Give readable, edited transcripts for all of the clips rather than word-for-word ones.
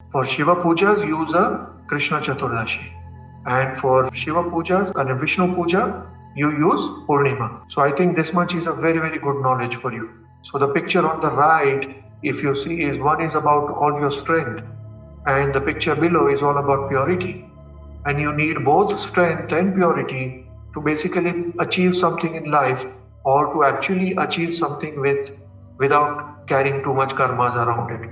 For Shiva Pujas, use a Krishna Chaturdashi. And for Shiva Pujas and Vishnu Puja, you use Purnima. So I think this much is a very, very good knowledge for you. So the picture on the right, if you see, is one is about all your strength, and the picture below is all about purity. And you need both strength and purity to basically achieve something in life, or to actually achieve something without carrying too much karmas around it.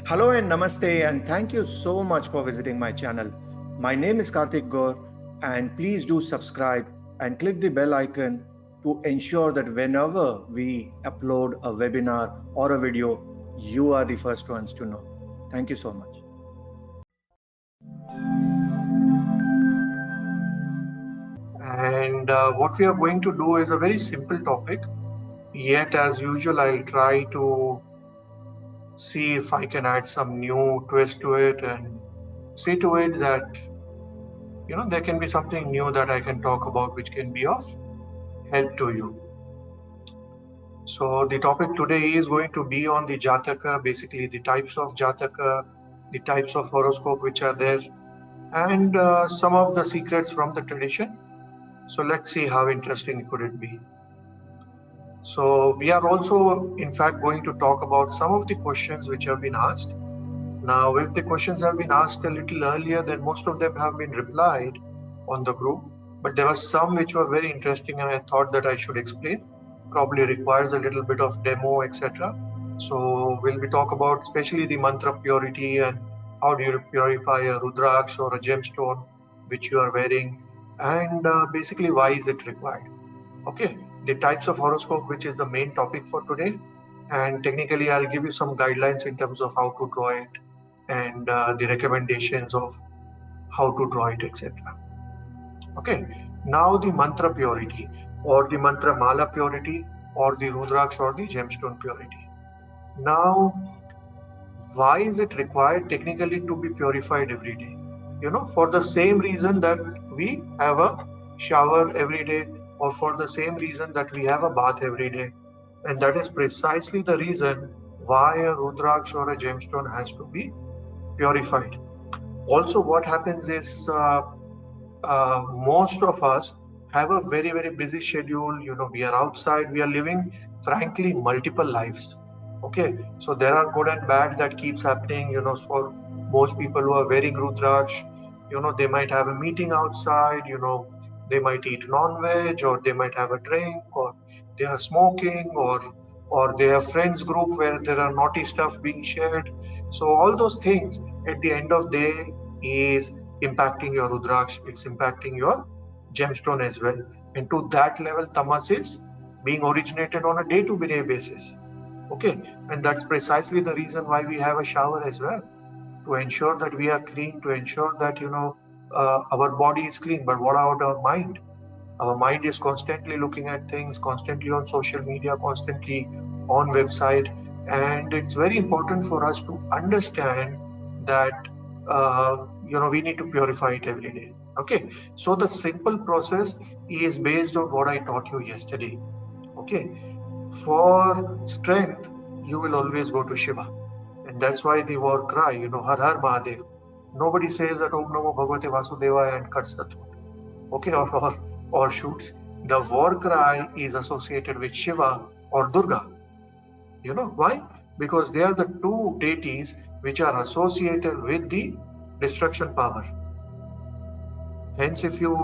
Hello and namaste, and thank you so much for visiting my channel. My name is Karthik Gaur, and please do subscribe and click the bell icon to ensure that whenever we upload a webinar or a video, you are the first ones to know. Thank you so much. And what we are going to do is a very simple topic, yet as usual I'll try to see if I can add some new twist to it and see to it that there can be something new that I can talk about which can be of help to you. So the topic today is going to be on the Jataka, basically the types of Jataka, the types of horoscope which are there, and some of the secrets from the tradition. So let's see how interesting could it be. So we are also in fact going to talk about some of the questions which have been asked. Now, if the questions have been asked a little earlier, then most of them have been replied on the group, but there were some which were very interesting and I thought that I should explain. Probably requires a little bit of demo, etc. So we'll be talk about especially the mantra purity and how do you purify a rudraksh or a gemstone which you are wearing, and basically why is it required. Okay, the types of horoscope, which is the main topic for today, and technically I'll give you some guidelines in terms of how to draw it and the recommendations of how to draw it, etc. Okay, now the mantra purity or the mantra mala purity or the rudraksh or the gemstone purity. Now, why is it required technically to be purified every day? For the same reason that we have a shower every day, or for the same reason that we have a bath every day. And that is precisely the reason why a rudraksh or a gemstone has to be purified. Also, what happens is most of us have a very, very busy schedule. We are outside, we are living, frankly, multiple lives. Okay, so there are good and bad that keeps happening. For most people who are wearing rudraksh, they might have a meeting outside, they might eat non-veg, or they might have a drink, or they are smoking, or they have friends group where there are naughty stuff being shared. So all those things at the end of the day is impacting your rudraksh, it's impacting your gemstone as well. And to that level, tamas is being originated on a day-to-day basis. Okay, and that's precisely the reason why we have a shower as well, to ensure that we are clean, to ensure that our body is clean. But what about our mind? Our mind is constantly looking at things, constantly on social media, constantly on website, and it's very important for us to understand that we need to purify it every day. Okay, so the simple process is based on what I taught you yesterday. Okay, for strength, you will always go to Shiva, and that's why the war cry, Har Har Mahadev. Nobody says that Om Namo Bhagavate Vasudevaya and cuts the throat. Okay, or shoots. The war cry is associated with Shiva or Durga. Why? Because they are the two deities which are associated with the destruction power. Hence, if you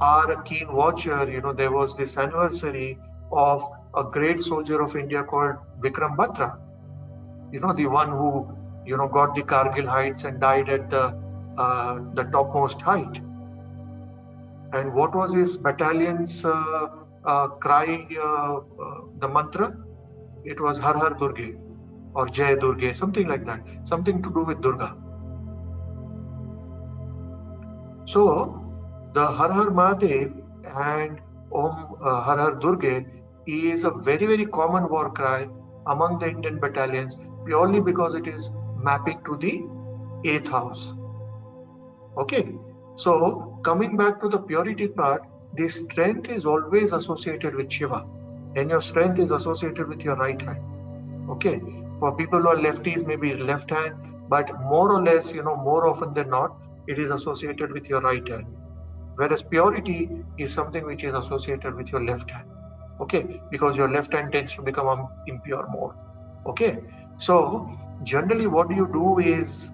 are a keen watcher, there was this anniversary of a great soldier of India called Vikram Batra. The one who got the Kargil heights and died at the topmost height. And what was his battalion's cry, the mantra? It was Har Har Durge or Jai Durge, something like that, something to do with Durga. So the Har Har Mahadev and Om Har Har Durge is a very, very common war cry among the Indian battalions, purely because it is mapping to the 8th house. Okay, so coming back to the purity part, the strength is always associated with Shiva, and your strength is associated with your right hand. Okay, for people who are lefties, maybe left hand, but more or less, more often than not, it is associated with your right hand. Whereas purity is something which is associated with your left hand. Okay, because your left hand tends to become impure more. Okay, so generally what you do is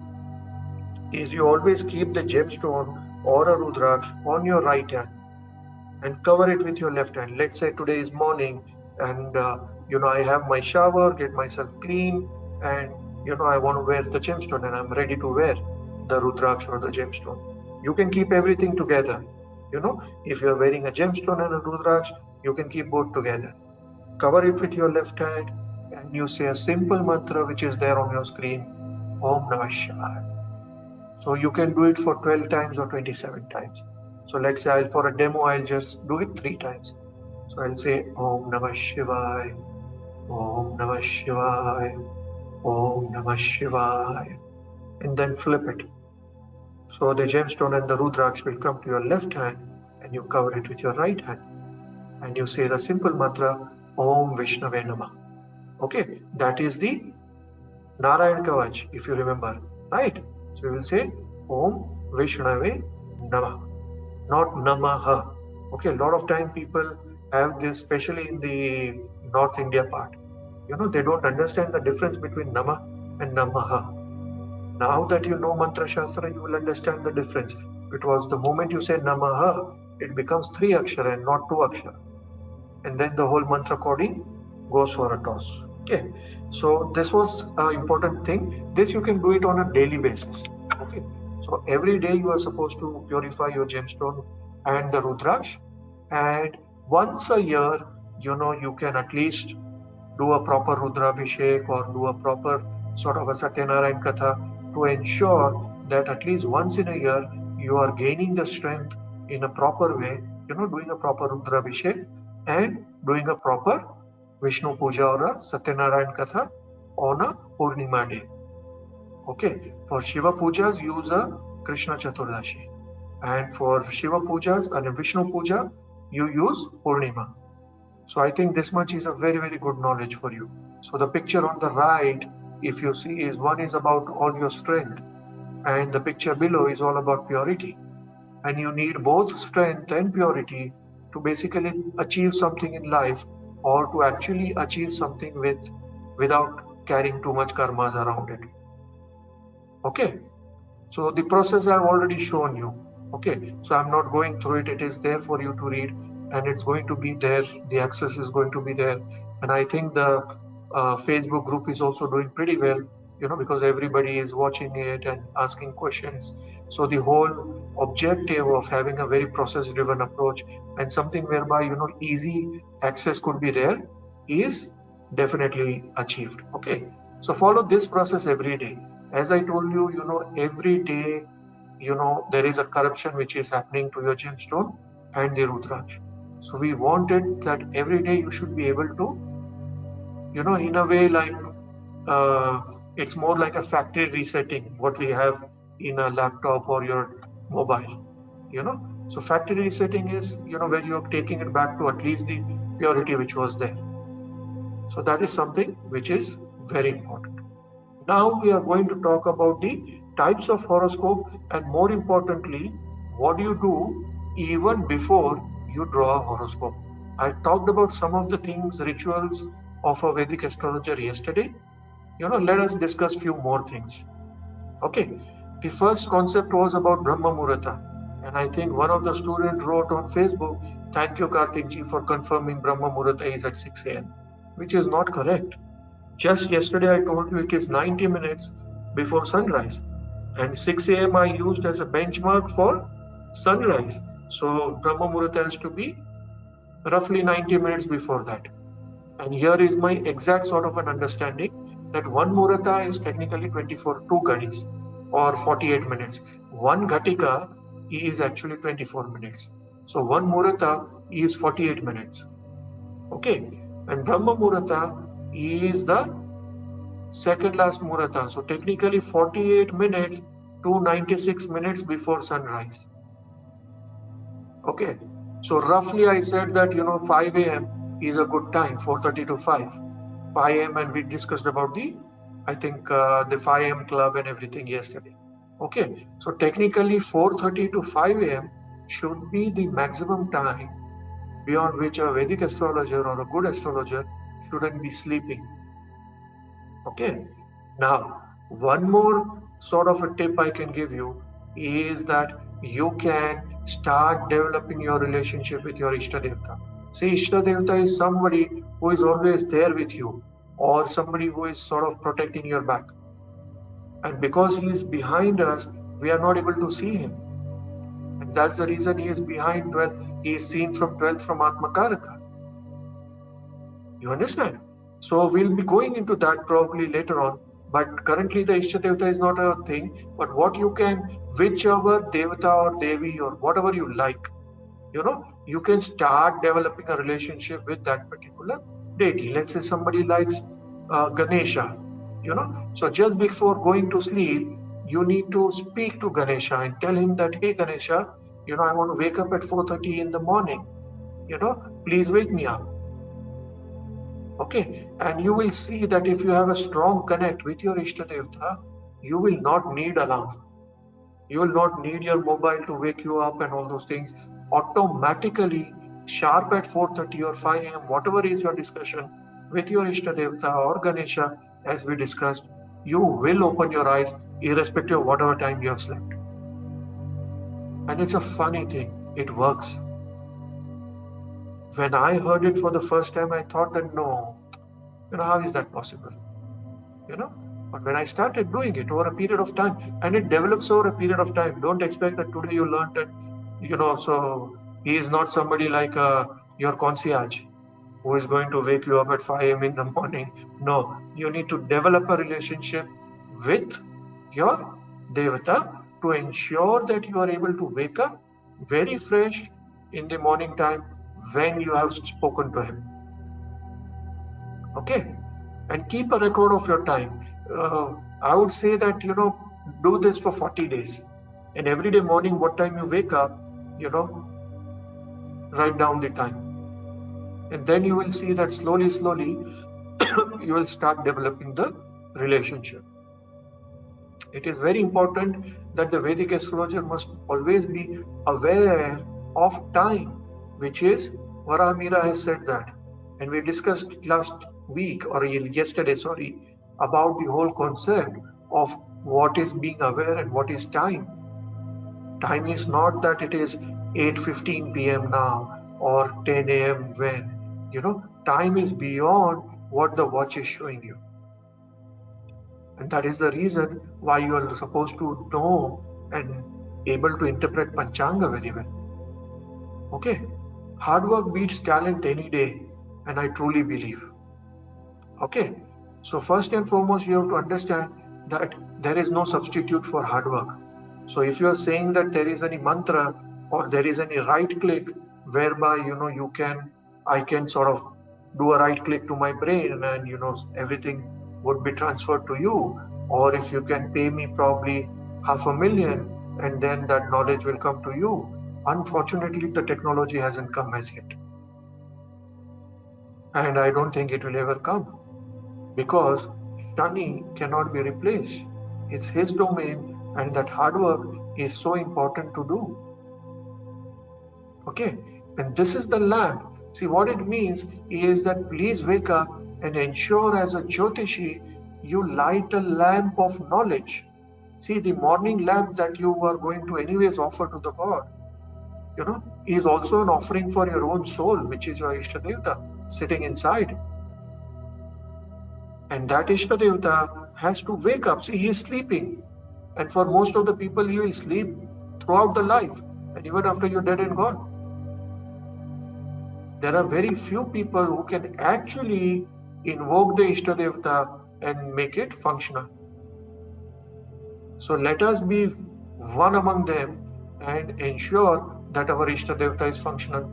you always keep the gemstone or a rudraksh on your right hand and cover it with your left hand. Let's say today is morning and I have my shower, get myself clean, and I want to wear the gemstone and I'm ready to wear the rudraksh or the gemstone. You can keep everything together. If you're wearing a gemstone and a rudraksh, you can keep both together. Cover it with your left hand and you say a simple mantra which is there on your screen, Om Namah Shivaya. So you can do it for 12 times or 27 times. So let's say for a demo, I'll just do it 3 times. So I'll say Om Namah Shivaya, Om Namah Shivaya, Om Namah Shivaya, and then flip it. So the gemstone and the rudraksh will come to your left hand and you cover it with your right hand. And you say the simple mantra, Om Vishnave Namah. Okay, that is the Narayan Kavach, if you remember, right? So we will say Om Vishnave Namah, not Namaha. Okay, a lot of time people have this, especially in the North India part. They don't understand the difference between Nama and Namaha. Now that you know Mantra Shastra, you will understand the difference. Because the moment you say Namaha, it becomes 3 akshara and not 2 akshara. And then the whole mantra coding goes for a toss. Okay, so this was an important thing. This you can do it on a daily basis. Okay, so every day you are supposed to purify your gemstone and the rudraksh, and once a year, you can at least do a proper Rudrabhishek or do a proper sort of a Satyanarayan Katha to ensure that at least once in a year you are gaining the strength in a proper way, doing a proper Rudrabhishek and doing a proper Vishnu Puja or a Satyanarayan Katha on a Purnima day. Okay, for Shiva Pujas use a Krishna Chaturdashi, and for Shiva Pujas and Vishnu Puja you use Purnima. So I think this much is a very, very good knowledge for you. So the picture on the right, if you see, is one is about all your strength, and the picture below is all about purity. And you need both strength and purity to basically achieve something in life, or to actually achieve something without carrying too much karmas around it. Okay, so the process I've already shown you. Okay, so I'm not going through it. It is there for you to read, and it's going to be there. The access is going to be there, and I think the Facebook group is also doing pretty well, because everybody is watching it and asking questions. So the whole objective of having a very process-driven approach and something whereby easy access could be there is definitely achieved. Okay, so follow this process every day. As I told you, every day, there is a corruption which is happening to your gemstone and the rudraksh. So we wanted that every day you should be able to, in a way like it's more like a factory resetting what we have in a laptop or your mobile. So factory resetting is where you're taking it back to at least the purity which was there. So that is something which is very important. Now we are going to talk about the types of horoscope, and more importantly, what do you do even before you draw a horoscope. I talked about some of the things, rituals of a Vedic astrologer yesterday. Let us discuss few more things. Okay, the first concept was about Brahma Muhurta, and I think one of the students wrote on Facebook, "Thank you Karthik ji for confirming Brahma Muhurta is at 6 a.m. which is not correct. Just yesterday I told you it is 90 minutes before sunrise, and 6 a.m. I used as a benchmark for sunrise. So Brahma Muhurta has to be roughly 90 minutes before that. And here is my exact sort of an understanding that one Muhurta is technically 2 Ghadis or 48 minutes. One Ghatika is actually 24 minutes. So one Muhurta is 48 minutes. Okay, and Brahma Muhurta is the second last Muhurta. So technically 48 minutes to 96 minutes before sunrise. Okay, so roughly I said that 5 a.m. is a good time, 4:30 to 5 a.m. and we discussed about the I think the 5 a.m. club and everything yesterday. Okay, so technically 4:30 to 5 a.m. should be the maximum time beyond which a Vedic astrologer or a good astrologer shouldn't be sleeping. Okay, now one more sort of a tip I can give you is that you can start developing your relationship with your Ishtadevta. See, Ishtadevta is somebody who is always there with you, or somebody who is sort of protecting your back. And because he is behind us, we are not able to see him. And that's the reason he is behind 12. He is seen from 12th from Atmakaraka. You understand? So we'll be going into that probably later on. But currently the Ishtadevta is not a thing. But what you can, whichever Devata or Devi or whatever you like, you can start developing a relationship with that particular deity. Let's say somebody likes Ganesha, So just before going to sleep, you need to speak to Ganesha and tell him that, hey Ganesha, I want to wake up at 4:30 in the morning. Please wake me up. Okay, and you will see that if you have a strong connect with your Ishtadevta, you will not need alarm. You will not need your mobile to wake you up and all those things. Automatically, sharp at 4:30 or 5 a.m., whatever is your discussion with your Ishtadevta or Ganesha, as we discussed, you will open your eyes irrespective of whatever time you have slept. And it's a funny thing, it works. When I heard it for the first time, I thought that no, how is that possible? But when I started doing it over a period of time, and it develops over a period of time, don't expect that today you learned it, so he is not somebody like your concierge who is going to wake you up at 5 a.m. in the morning. No, you need to develop a relationship with your Devata to ensure that you are able to wake up very fresh in the morning time when you have spoken to him. Okay, and keep a record of your time. I would say that, do this for 40 days. And every day morning, what time you wake up, write down the time. And then you will see that slowly, you will start developing the relationship. It is very important that the Vedic astrologer must always be aware of time, which is, Varahamihira has said that. And we discussed last week or yesterday, about the whole concept of what is being aware and what is time. Time is not that it is 8:15 p.m. now or 10 a.m. when. Time is beyond what the watch is showing you. And that is the reason why you are supposed to know and able to interpret Panchanga very well. Okay? Hard work beats talent any day, and I truly believe. Okay? So first and foremost, you have to understand that there is no substitute for hard work. So if you are saying that there is any mantra or there is any right click whereby, I can sort of do a right click to my brain and, everything would be transferred to you. Or if you can pay me probably $500,000 and then that knowledge will come to you. Unfortunately, the technology hasn't come as yet. And I don't think it will ever come. Because Shani cannot be replaced. It's his domain, and that hard work is so important to do. Okay, and this is the lamp. See, what it means is that please wake up and ensure as a Jyotishi, you light a lamp of knowledge. See, the morning lamp that you are going to anyways offer to the God, is also an offering for your own soul, which is your Ishtadevta sitting inside. And that Ishtadevta has to wake up. See, he is sleeping. And for most of the people, he will sleep throughout the life. And even after you're dead and gone. There are very few people who can actually invoke the Ishtadevta and make it functional. So let us be one among them and ensure that our Ishtadevta is functional.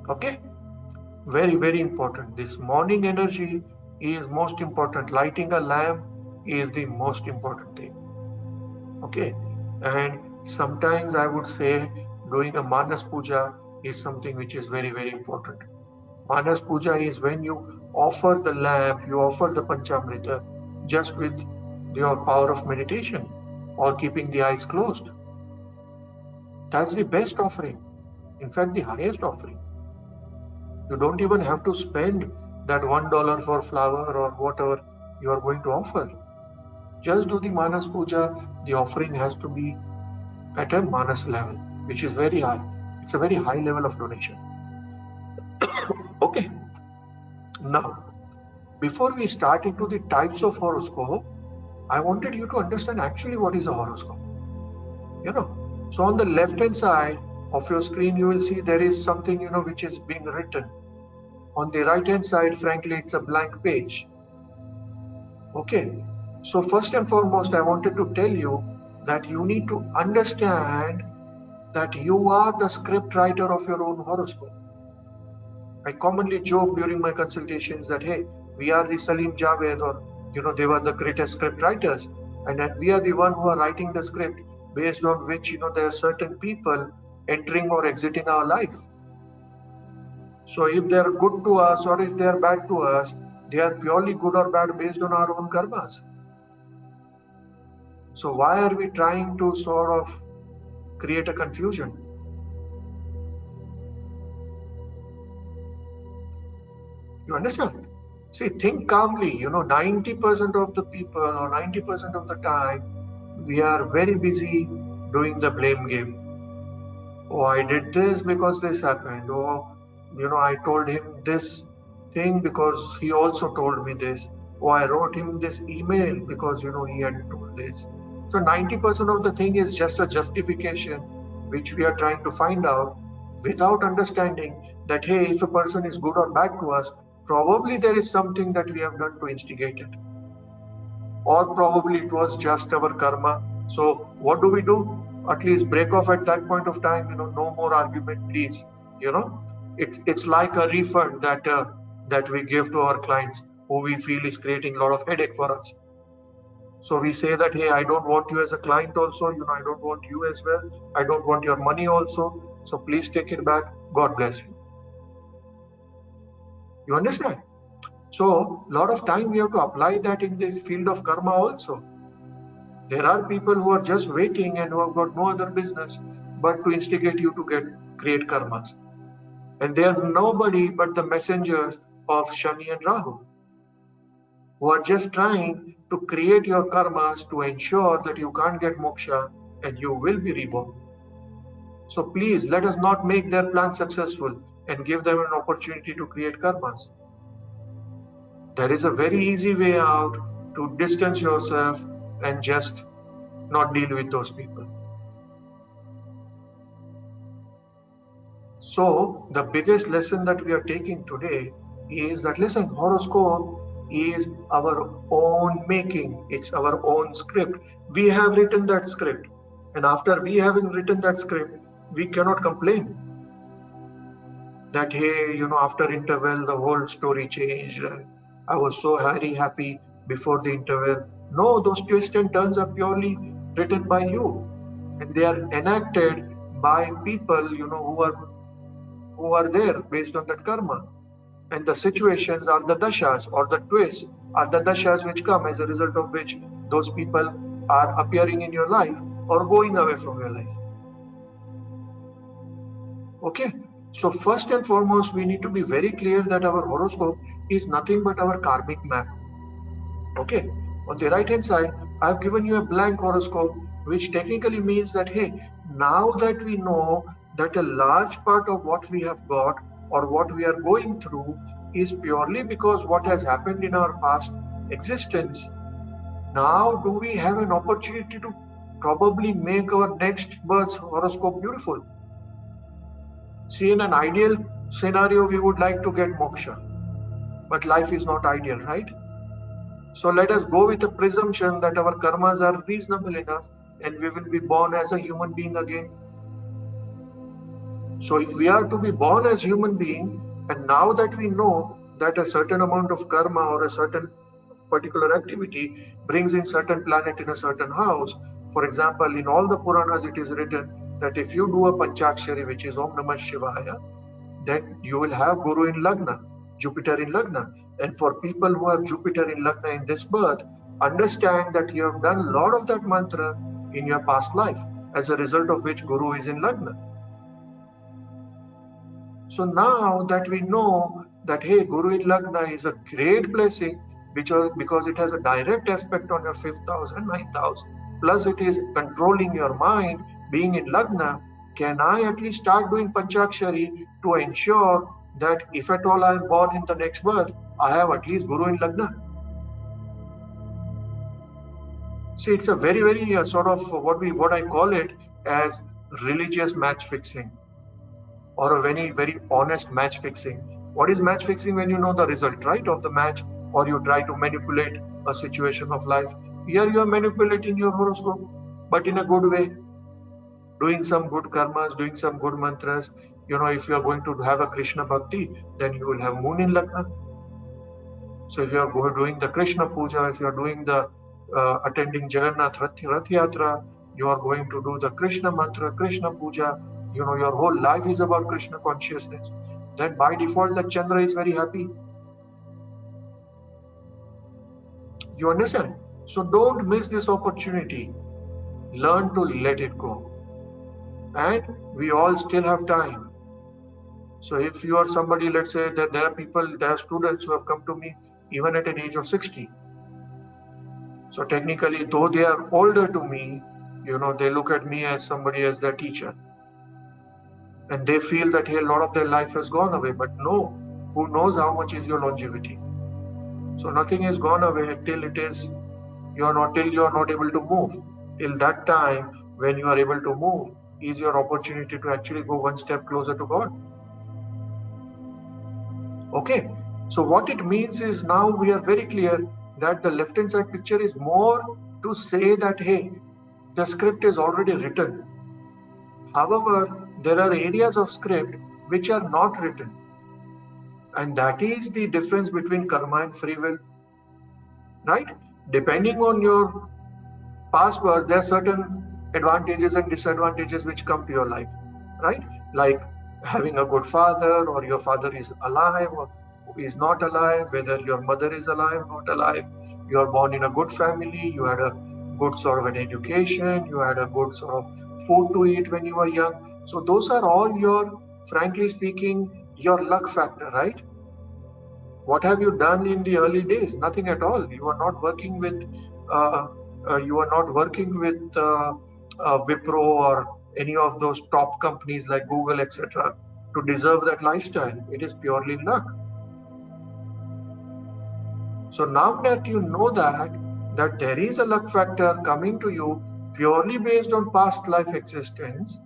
Okay? Very, very important. This morning energy is most important. Lighting a lamp is the most important thing. Okay? And sometimes I would say doing a Manas Puja is something which is very, very important. Manas Puja is when you offer the lamp, you offer the Panchamrita just with your power of meditation or keeping the eyes closed. That's the best offering. In fact, the highest offering. You don't even have to spend that $1 for flower or whatever you are going to offer. Just do the Manas Puja. The offering has to be at a Manas level, which is very high. It's a very high level of donation. Okay. Now, before we start into the types of horoscope, I wanted you to understand actually what is a horoscope. So on the left hand side of your screen, you will see there is something, which is being written. On the right hand side, frankly, it's a blank page. Okay. So first and foremost, I wanted to tell you that you need to understand that you are the script writer of your own horoscope. I commonly joke during my consultations that, hey, we are the Salim Javed, or, they were the greatest script writers. And that we are the one who are writing the script based on which, there are certain people entering or exiting our life. So if they are good to us or if they are bad to us, they are purely good or bad based on our own karmas. So why are we trying to sort of create a confusion? You understand? See, think calmly. 90% of the people or 90% of the time, we are very busy doing the blame game. Oh, I did this because this happened. Oh, I told him this thing because he also told me this. Oh, I wrote him this email because, he had told this. So 90% of the thing is just a justification which we are trying to find out without understanding that, hey, if a person is good or bad to us, probably there is something that we have done to instigate it. Or probably it was just our karma. So what do? At least break off at that point of time, no more argument, please. It's like a refund that we give to our clients who we feel is creating a lot of headache for us. So we say that, hey, I don't want you as a client also, I don't want you as well. I don't want your money also. So please take it back. God bless you. You understand? So a lot of time we have to apply that in this field of karma also. There are people who are just waiting and who have got no other business but to instigate you to create karmas. And they are nobody but the messengers of Shani and Rahu, who are just trying to create your karmas to ensure that you can't get moksha and you will be reborn. So please let us not make their plan successful and give them an opportunity to create karmas. There is a very easy way out to distance yourself and just not deal with those people. So the biggest lesson that we are taking today is that, listen, horoscope is our own making. It's our own script. We have written that script. And after we having written that script, we cannot complain that, hey, after interval, the whole story changed. I was so very happy before the interval. No, those twists and turns are purely written by you. And they are enacted by people, who are there based on that karma. And the situations are the dashas, or the twists are the dashas which come as a result of which those people are appearing in your life or going away from your life. Okay. So first and foremost, we need to be very clear that our horoscope is nothing but our karmic map. Okay. On the right hand side, I've given you a blank horoscope, which technically means that, hey, now that we know that a large part of what we have got or what we are going through is purely because what has happened in our past existence, now do we have an opportunity to probably make our next birth's horoscope beautiful? See, in an ideal scenario, we would like to get moksha, but life is not ideal, right? So let us go with the presumption that our karmas are reasonable enough and we will be born as a human being again. So if we are to be born as human being, and now that we know that a certain amount of karma or a certain particular activity brings in certain planet in a certain house, for example, in all the Puranas it is written that if you do a Panchakshari, which is Om Namah Shivaya, then you will have Guru in Lagna, Jupiter in Lagna. And for people who have Jupiter in Lagna in this birth, understand that you have done a lot of that mantra in your past life, as a result of which Guru is in Lagna. So now that we know that, hey, Guru in Lagna is a great blessing, because it has a direct aspect on your 5th house and 9th house, plus it is controlling your mind, being in Lagna, can I at least start doing Panchakshari to ensure that if at all I am born in the next birth, I have at least Guru in Lagna? See, it's a very, very sort of what I call it as religious match fixing, or a very, very honest match fixing. What is match fixing? When you know the result, right, of the match, or you try to manipulate a situation of life. Here you are manipulating your horoscope, but in a good way, doing some good karmas, doing some good mantras. If you are going to have a Krishna Bhakti, then you will have Moon in Lagna. So if you are doing the Krishna Puja, if you are doing the attending Jagannath Rath Yatra, you are going to do the Krishna Mantra, Krishna Puja, your whole life is about Krishna consciousness, then by default the Chandra is very happy. You understand? So don't miss this opportunity. Learn to let it go. And we all still have time. So if you are somebody, let's say that there are students who have come to me even at an age of 60. So technically, though they are older to me, they look at me as somebody as their teacher. And they feel that, hey, a lot of their life has gone away. But no, who knows how much is your longevity? So nothing is gone away till you are not able to move. Till that time, when you are able to move, is your opportunity to actually go one step closer to God. Okay, so what it means is, now we are very clear that the left hand side picture is more to say that, hey, the script is already written. However, there are areas of script which are not written. And that is the difference between karma and free will. Right? Depending on your past birth, there are certain advantages and disadvantages which come to your life. Right? Like having a good father, or your father is alive or is not alive, whether your mother is alive or not alive, you are born in a good family, you had a good sort of an education, you had a good sort of food to eat when you were young. So those are all your, frankly speaking, your luck factor, right? What have you done in the early days? Nothing at all. You are not working with Wipro or any of those top companies like Google, etc., to deserve that lifestyle. It is purely luck. So now that you know that there is a luck factor coming to you purely based on past life existence,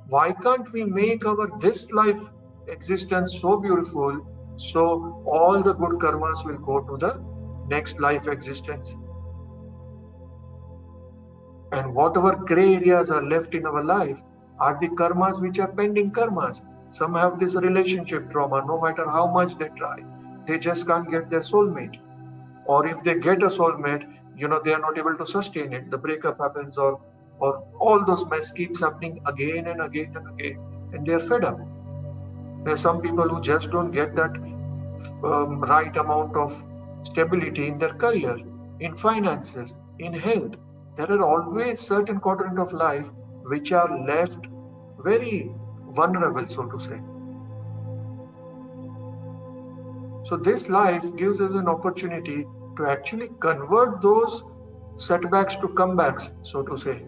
why can't we make this life existence so beautiful, so all the good karmas will go to the next life existence? And whatever gray areas are left in our life are the karmas which are pending karmas. Some have this relationship trauma, no matter how much they try. They just can't get their soulmate. Or if they get a soulmate, they are not able to sustain it. The breakup happens, or all those mess keeps happening again and again and again, and they are fed up. There are some people who just don't get that right amount of stability in their career, in finances, in health. There are always certain quadrants of life which are left very vulnerable, so to say. So this life gives us an opportunity to actually convert those setbacks to comebacks, so to say,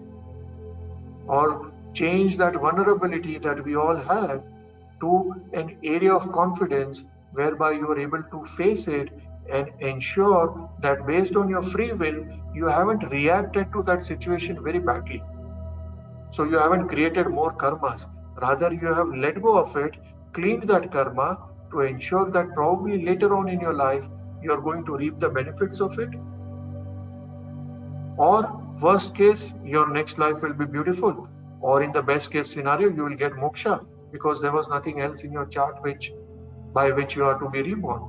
or change that vulnerability that we all have to an area of confidence whereby you are able to face it and ensure that based on your free will, you haven't reacted to that situation very badly. So you haven't created more karmas. Rather, you have let go of it, cleaned that karma to ensure that probably later on in your life, you are going to reap the benefits of it. Or worst case, your next life will be beautiful. Or in the best case scenario, you will get moksha because there was nothing else in your chart by which you are to be reborn.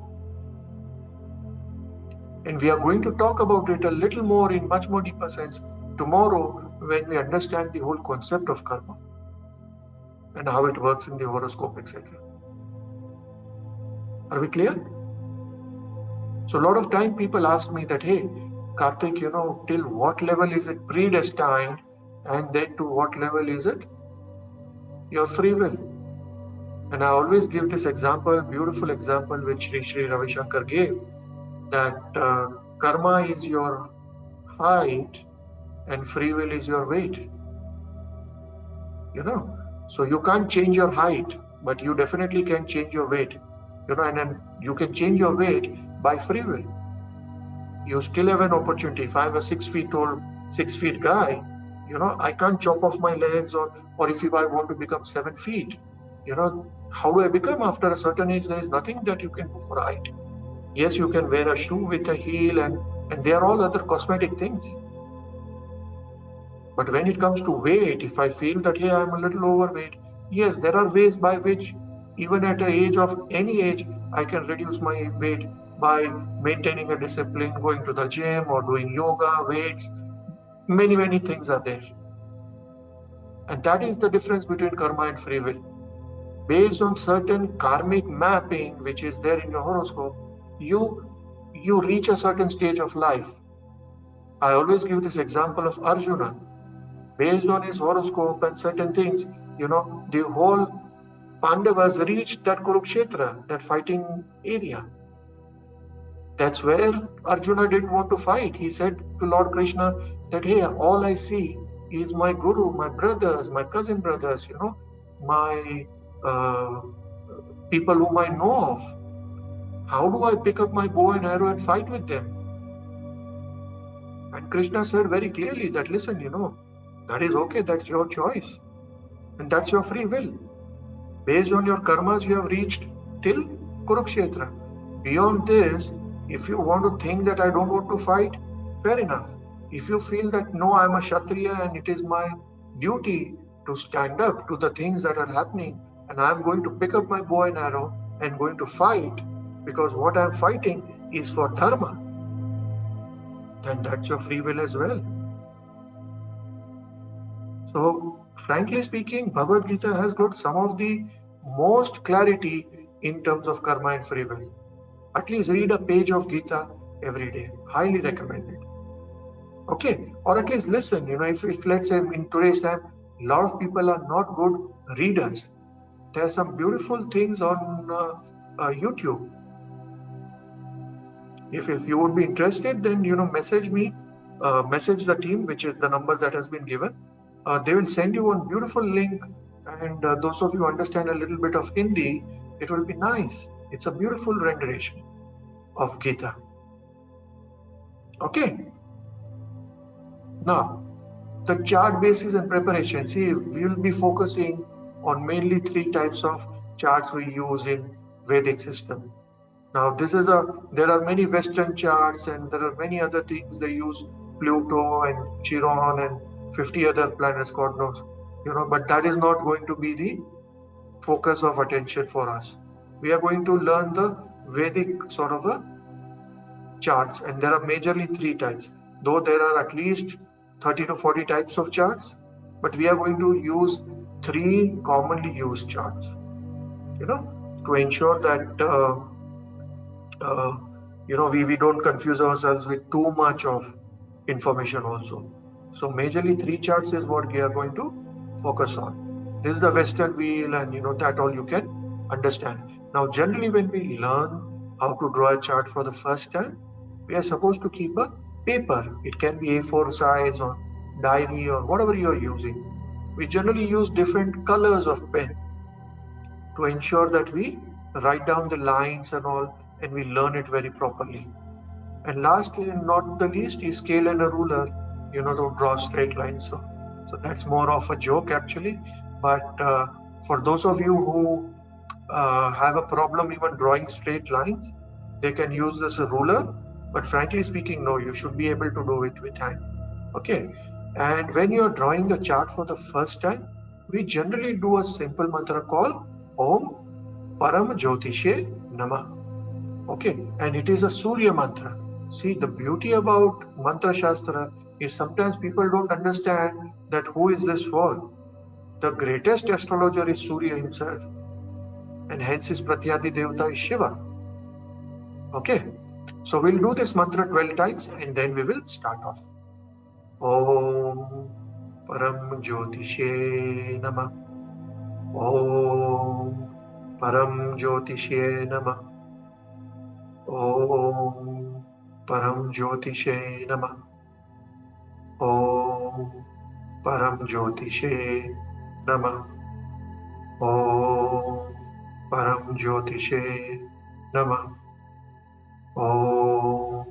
And we are going to talk about it a little more in much more deeper sense tomorrow when we understand the whole concept of karma and how it works in the horoscope, etc. Are we clear? So a lot of time people ask me that, hey, Karthik, till what level is it predestined, and then to what level is it your free will? And I always give this example, beautiful example, which Sri Ravi Shankar gave, that karma is your height and free will is your weight. So you can't change your height, but you definitely can change your weight. And then you can change your weight by free will. You still have an opportunity. If I'm a 6 feet tall, 6 feet guy, I can't chop off my legs, or if I want to become 7 feet, how do I become? After a certain age, there is nothing that you can do for height. Yes, you can wear a shoe with a heel, and they are all other cosmetic things. But when it comes to weight, if I feel that, hey, I'm a little overweight, yes, there are ways by which, even at an age of any age, I can reduce my weight by maintaining a discipline, going to the gym or doing yoga, weights. Many, many things are there. And that is the difference between karma and free will. Based on certain karmic mapping, which is there in your horoscope, you reach a certain stage of life. I always give this example of Arjuna. Based on his horoscope and certain things, the whole Pandavas reached that Kurukshetra, that fighting area. That's where Arjuna didn't want to fight. He said to Lord Krishna that, hey, all I see is my guru, my brothers, my cousin brothers, my people whom I know of. How do I pick up my bow and arrow and fight with them? And Krishna said very clearly that, listen, that is okay, that's your choice. And that's your free will. Based on your karmas, you have reached till Kurukshetra. Beyond this, if you want to think that I don't want to fight, fair enough. If you feel that, no, I'm a Kshatriya and it is my duty to stand up to the things that are happening, and I'm going to pick up my bow and arrow and going to fight because what I'm fighting is for dharma, then that's your free will as well. So, frankly speaking, Bhagavad Gita has got some of the most clarity in terms of karma and free will. At least read a page of Gita every day. Highly recommended. Okay, or at least listen. If let's say in today's time, a lot of people are not good readers. There are some beautiful things on YouTube. If you would be interested, then message me, message the team, which is the number that has been given. They will send you one beautiful link, and those of you who understand a little bit of Hindi, it will be nice. It's a beautiful rendition of Gita. Okay. Now, the chart basis and preparation. See, we will be focusing on mainly 3 types of charts we use in Vedic system. Now, there are many Western charts, and there are many other things. They use Pluto and Chiron and 50 other planets, God knows, but that is not going to be the focus of attention for us. We are going to learn the Vedic sort of a charts, and there are majorly 3 types, though there are at least 30 to 40 types of charts, but we are going to use 3 commonly used charts, to ensure that we don't confuse ourselves with too much of information also. So majorly 3 charts is what we are going to focus on. This is the Western wheel, and that all you can understand. Now, generally when we learn how to draw a chart for the first time, we are supposed to keep a paper. It can be A4 size or diary or whatever you are using. We generally use different colors of pen to ensure that we write down the lines and all, and we learn it very properly. And lastly, and not the least, is scale and a ruler, to draw straight lines. So that's more of a joke actually. But for those of you who have a problem even drawing straight lines, they can use this ruler. But frankly speaking, no, you should be able to do it with hand. Okay. And when you're drawing the chart for the first time, we generally do a simple mantra called Om Param Jyotishe Namah. Okay. And it is a Surya mantra. See, the beauty about Mantra Shastra is sometimes people don't understand that who is this for. The greatest astrologer is Surya himself, and hence his Pratyadi Devata is Shiva. Okay, so we'll do this mantra 12 times and then we will start off. Om Param Jyotishe Namah. Om Param Jyotishe Namah. Om Param Jyotishe Namah. Om Param Jyotishe Namah. Om Param Jyotishe Namah. Om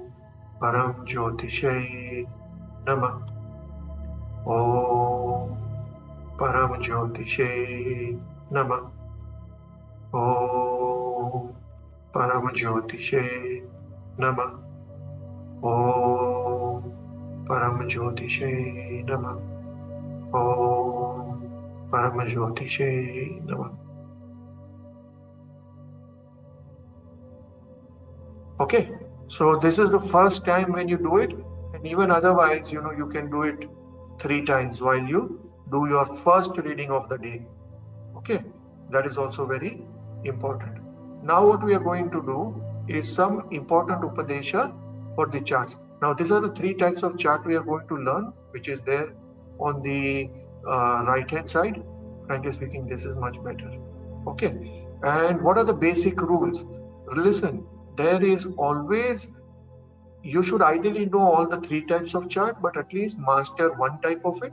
Param Jyotishe Namah. Om Param Jyotishe Namah. Om Param Jyotishe Namah. Om Param Jyotishe Namah. Om Param Jyotishe Namah. Okay, so this is the first time when you do it, and even otherwise, you can do it 3 times while you do your first reading of the day. Okay, that is also very important. Now what we are going to do is some important Upadesha for the charts. Now these are the 3 types of chart we are going to learn, which is there on the right hand side. Frankly speaking, this is much better. Okay, and what are the basic rules? Listen, there is always, you should ideally know all the 3 types of chart, but at least master 1 type of it,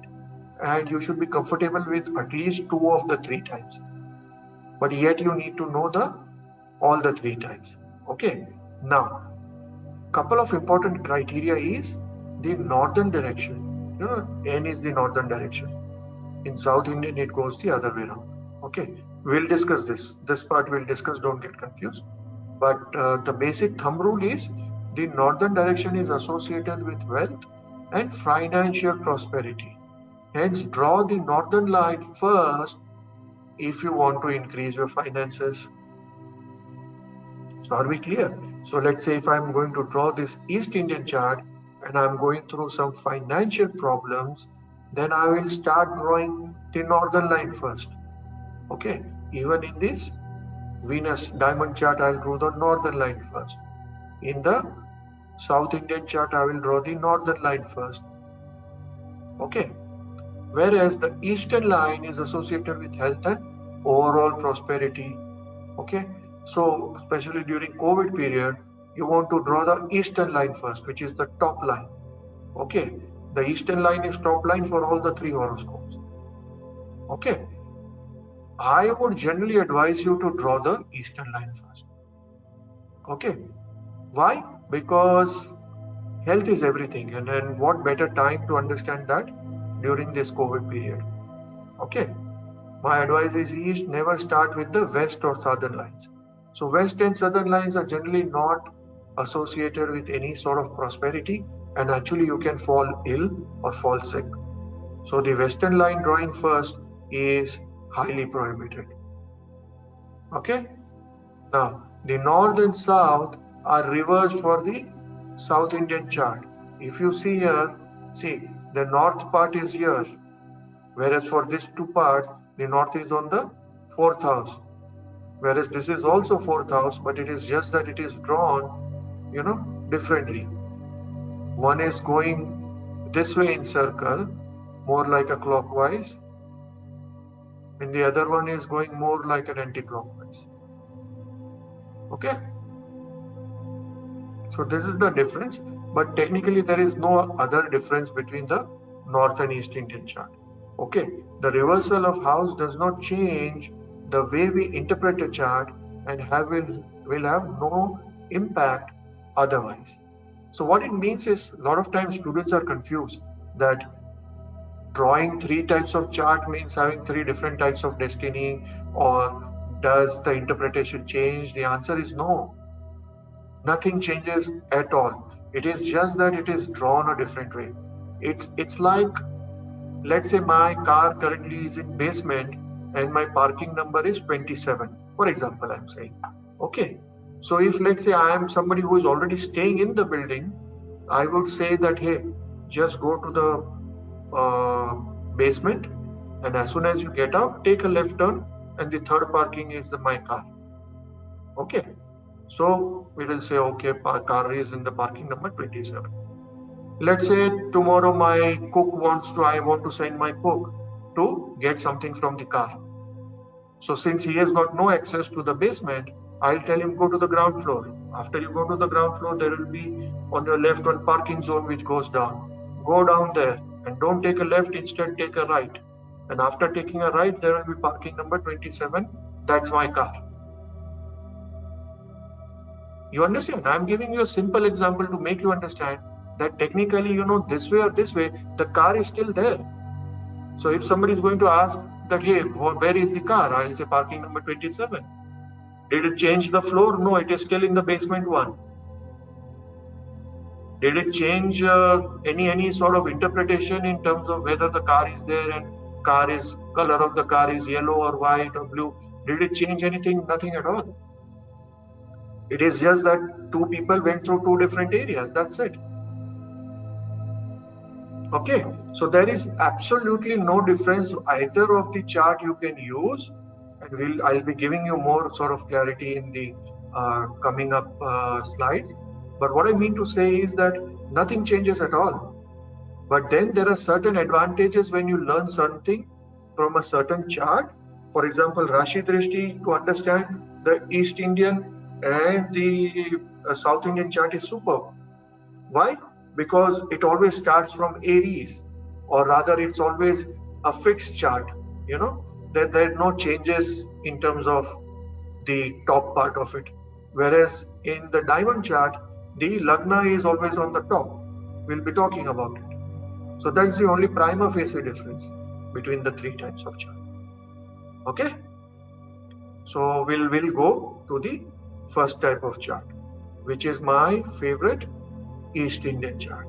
and you should be comfortable with at least 2 of the 3 types. But yet you need to know all the 3 types. Okay, now couple of important criteria is the northern direction. N is the northern direction. In South Indian it goes the other way around. Okay, we'll discuss this part we'll discuss, don't get confused. But the basic thumb rule is the northern direction is associated with wealth and financial prosperity. Hence, draw the northern line first if you want to increase your finances. So are we clear? So let's say if I'm going to draw this East Indian chart and I'm going through some financial problems, then I will start drawing the northern line first. Okay, even in this Venus diamond chart, I'll draw the northern line first. In the South Indian chart, I will draw the northern line first. Okay, whereas the eastern line is associated with health and overall prosperity. Okay, so especially during COVID period, you want to draw the eastern line first, which is the top line. Okay, the eastern line is top line for all the 3 horoscopes. Okay, I would generally advise you to draw the eastern line first. Okay, why? Because health is everything, and then what better time to understand that during this COVID period. Okay, my advice is East, never start with the west or southern lines. So west and southern lines are generally not associated with any sort of prosperity, and actually you can fall ill or fall sick. So the western line drawing first is highly prohibited. Okay, now the north and south are reversed for the South Indian chart. If you see here, see the north part is here, whereas for these 2 parts the north is on the 4th house, whereas this is also 4th house, but it is just that it is drawn differently. One is going this way in circle, more like a clockwise, and the other one is going more like an anti-clockwise. Okay, so this is the difference, but technically there is no other difference between the North and East Indian chart. Okay, the reversal of house does not change the way we interpret a chart and will have no impact otherwise. So what it means is, a lot of times students are confused that drawing 3 types of chart means having 3 different types of destiny, or does the interpretation change? The answer is no. Nothing changes at all. It is just that it is drawn a different way. It's like, let's say my car currently is in basement and my parking number is 27, for example, I'm saying. Okay, so if let's say I am somebody who is already staying in the building, I would say that, hey, just go to the basement, and as soon as you get out, take a left turn, and the 3rd parking is my car. Okay, So we will say, okay, car is in the parking number 27. Let's say tomorrow I want to send my cook to get something from the car. So since he has got no access to the basement, I'll tell him go to the ground floor. After you go to the ground floor, there will be on your left one parking zone which goes down. Go down there and don't take a left, instead take a right. And after taking a right, there will be parking number 27. That's my car. You understand? I'm giving you a simple example to make you understand that technically, this way or this way, the car is still there. So if somebody is going to ask that, hey, where is the car? I'll say parking number 27. Did it change the floor? No, it is still in the basement one. Did it change any sort of interpretation in terms of whether the car is there and color of the car is yellow or white or blue? Did it change anything? Nothing at all. It is just that two people went through two different areas. That's it. Okay, so there is absolutely no difference either of the chart you can use, and I'll be giving you more sort of clarity in the coming up slides. But what I mean to say is that nothing changes at all. But then there are certain advantages when you learn something from a certain chart. For example, Rashi Drishti, to understand the East Indian and the South Indian chart is superb. Why? Because it always starts from Aries, or rather it's always a fixed chart. There are no changes in terms of the top part of it. Whereas in the diamond chart, the Lagna is always on the top. We'll be talking about it. So that's the only prima facie difference between the three types of chart. Okay? So we'll go to the first type of chart, which is my favorite, East Indian chart.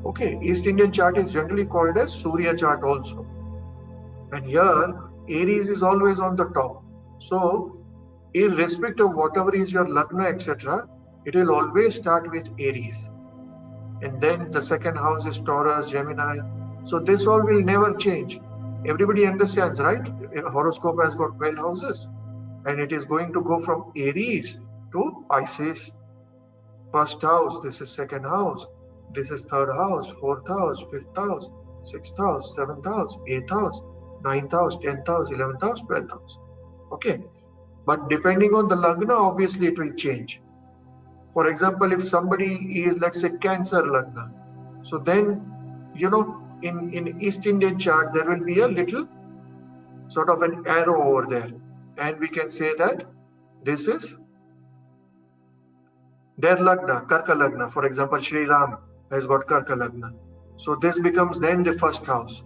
Okay, East Indian chart is generally called as Surya chart also. And here, Aries is always on the top. So, irrespective of whatever is your Lagna, etc., it will always start with Aries. And then the second house is Taurus, Gemini. So this all will never change. Everybody understands, right? A horoscope has got 12 houses. And it is going to go from Aries to Pisces. First house, this is second house. This is third house, fourth house, fifth house, sixth house, seventh house, eighth house, ninth house, 10th house, 11th house, 12th house. Okay. But depending on the Lagna, obviously it will change. For example, if somebody is, let's say, Cancer Lagna, so then, in East Indian chart, there will be a little sort of an arrow over there. And we can say that this is their Lagna, Karka Lagna. For example, Sri Ram has got Karka Lagna. So this becomes then the first house.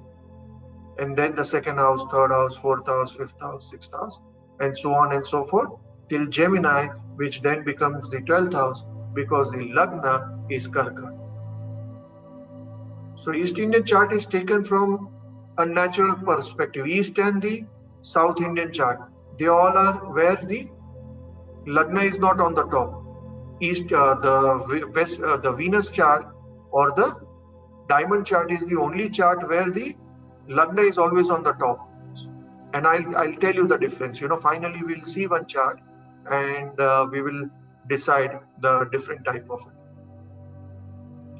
And then the second house, third house, fourth house, fifth house, sixth house, and so on and so forth, till Gemini, which then becomes the 12th house, because the Lagna is Karka. So East Indian chart is taken from a natural perspective. East and the South Indian chart, they all are where the Lagna is not on the top. East, the Venus chart or the diamond chart is the only chart where the Lagna is always on the top. And I'll tell you the difference. Finally we'll see one chart and we will decide the different type of it.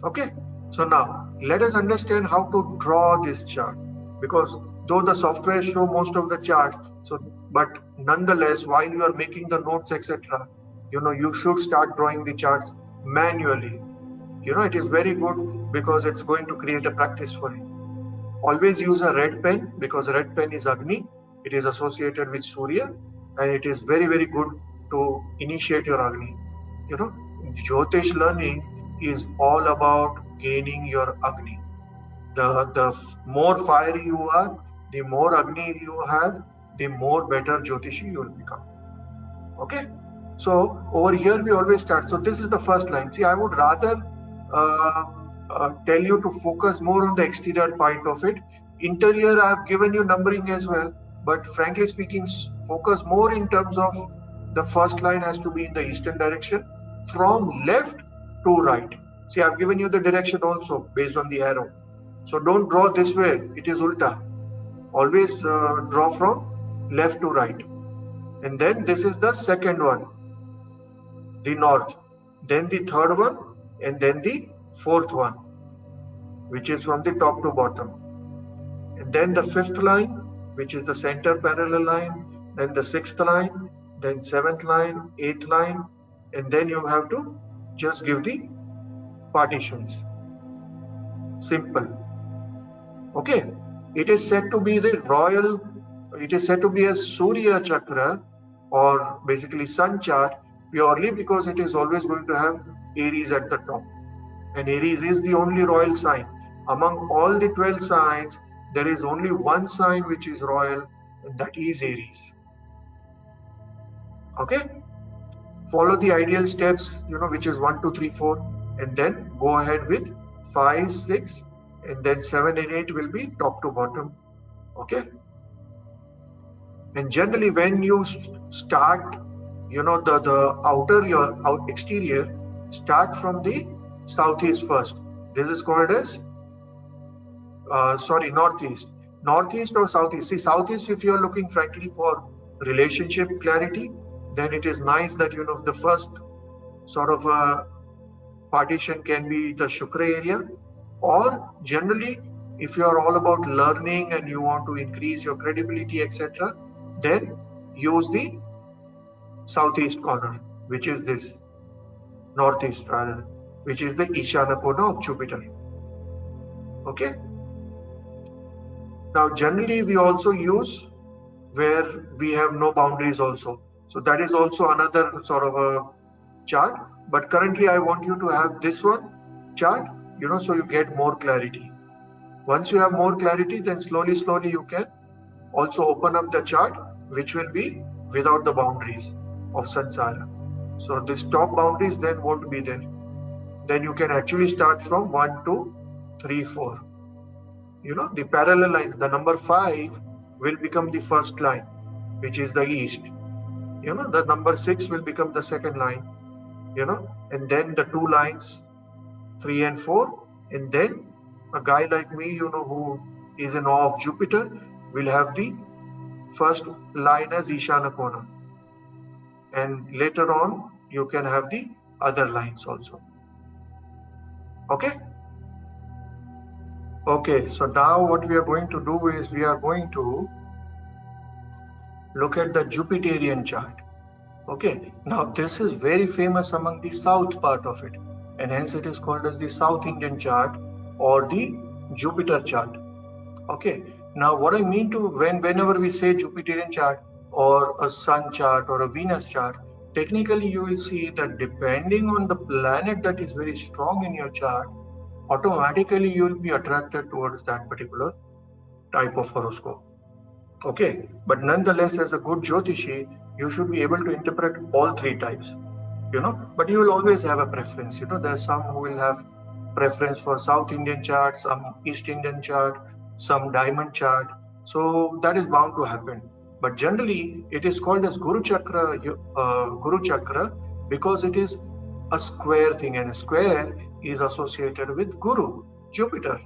Okay. So now let us understand how to draw this chart, because though the software show most of the chart, but nonetheless, while you are making the notes, etc., you should start drawing the charts manually. It is very good because it's going to create a practice for you. Always use a red pen, because red pen is Agni. It is associated with Surya, and it is very, very good to initiate your Agni. Jyotish learning is all about gaining your Agni. The more fiery you are, the more Agni you have, the more better Jyotishi you will become. Okay. So over here we always start. So this is the first line. See, I would rather tell you to focus more on the exterior part of it. Interior, I have given you numbering as well, but frankly speaking, focus more in terms of the first line has to be in the eastern direction from left to right. See, I've given you the direction also based on the arrow. So don't draw this way, it is ulta. Always draw from left to right. And then this is the second one. the north, then the third one, and then the fourth one, which is from the top to bottom. And then the fifth line, which is the center parallel line, then the sixth line, then seventh line, eighth line, and then you have to just give the partitions. Simple. Okay. It is said to be the royal, it is said to be a Surya Chakra, or basically sun chart, purely because it is always going to have Aries at the top. And Aries is the only royal sign. Among all the 12 signs, there is only one sign which is royal, and that is Aries. Okay? Follow the ideal steps, which is 1, 2, 3, 4, and then go ahead with 5, 6, and then 7 and 8 will be top to bottom. Okay? And generally when you start, the outer, your exterior, start from the southeast first. This is called as, northeast. Northeast or southeast. See, southeast, if you are looking frankly for relationship clarity, then it is nice that, the first sort of a partition can be the Shukra area. Or generally, if you are all about learning and you want to increase your credibility, etc., then use the southeast corner, which is this, northeast rather, which is the Ishana corner of Jupiter. Okay. Now, generally, we also use where we have no boundaries also. So that is also another sort of a chart. But currently, I want you to have this one chart, so you get more clarity. Once you have more clarity, then slowly you can also open up the chart, which will be without the boundaries of Sansara. So this top boundaries then won't be there. Then you can actually start from 1, 2, 3, 4. The parallel lines, the number 5 will become the first line, which is the east. The number 6 will become the second line, and then the 2 lines, 3 and 4, and then a guy like me, who is in awe of Jupiter, will have the first line as Ishana Kona. And later on, you can have the other lines also. Okay? Okay, so now what we are going to do is we are going to look at the Jupiterian chart. Okay, now this is very famous among the south part of it, and hence it is called as the South Indian chart or the Jupiter chart. Okay, now what I mean to whenever we say Jupiterian chart or a sun chart or a Venus chart, technically you will see that depending on the planet that is very strong in your chart, automatically you will be attracted towards that particular type of horoscope. Okay, but nonetheless, as a good Jyotishi, you should be able to interpret all 3 types, but you will always have a preference. There are some who will have preference for South Indian chart, some East Indian chart, some diamond chart. So that is bound to happen. But generally, it is called as Guru Chakra, because it is a square thing, and a square is associated with Guru, Jupiter.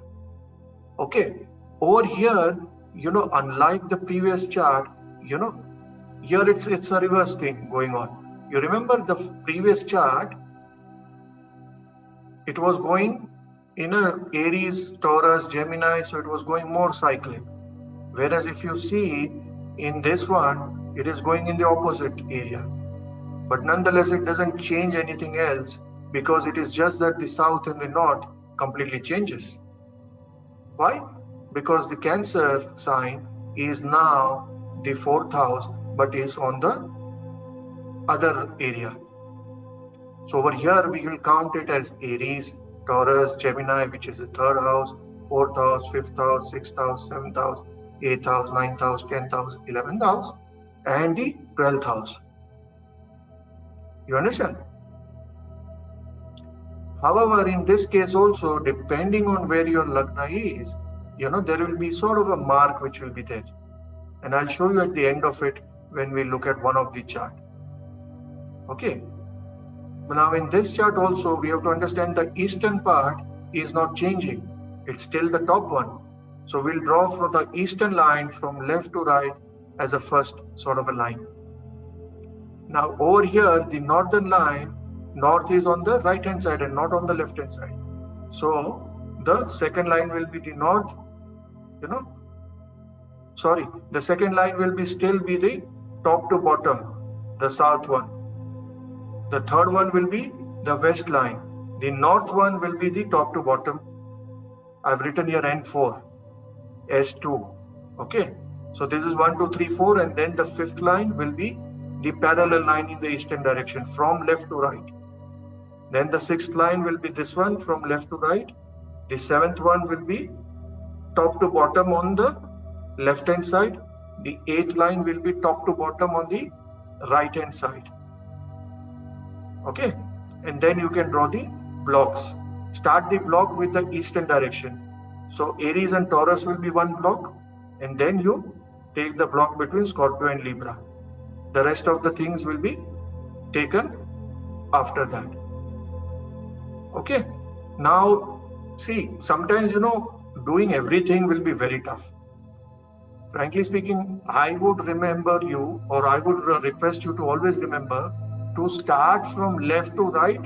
Okay, over here, unlike the previous chart, here it's a reverse thing going on. You remember the previous chart, it was going in a Aries, Taurus, Gemini, so it was going more cyclic. Whereas if you see in this one, it is going in the opposite area. But nonetheless, it doesn't change anything else, because it is just that the south and the north completely changes. Why? Because the Cancer sign is now the 4th house, but is on the other area. So over here, we will count it as Aries, Taurus, Gemini, which is the 3rd house, 4th house, 5th house, 6th house, 7th house, 8th house, 9th house, 10th house, 11th house, and the 12th house. You understand? However, in this case also, depending on where your Lagna is, there will be sort of a mark which will be there. And I'll show you at the end of it when we look at one of the chart. Okay. Now in this chart also, we have to understand the eastern part is not changing. It's still the top one. So we'll draw from the eastern line from left to right as a first sort of a line. Now over here, the northern line north is on the right hand side and not on the left hand side. So the second line will be the north, the second line will still be the top to bottom, the south one. The third one will be the west line. The north one will be the top to bottom. I've written here N4, S2. Okay, so this is 1, 2, 3, 4, and then the fifth line will be the parallel line in the eastern direction from left to right. Then the sixth line will be this one from left to right. The seventh one will be top to bottom on the left hand side. The eighth line will be top to bottom on the right hand side. Okay, and then you can draw the blocks. Start the block with the eastern direction. So Aries and Taurus will be one block, and then you take the block between Scorpio and Libra. The rest of the things will be taken after that. Okay, now see, sometimes doing everything will be very tough. Frankly speaking, I would remember you, or I would request you to always remember to start from left to right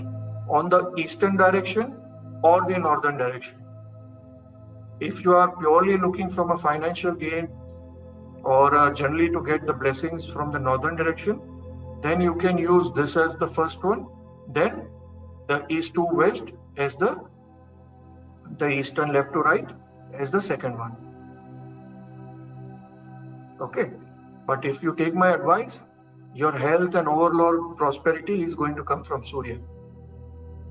on the eastern direction or the northern direction. If you are purely looking from a financial gain or generally to get the blessings from the northern direction, then you can use this as the first one, then the east to west as the eastern left to right as the second one. Okay, but if you take my advice, your health and overall prosperity is going to come from Surya.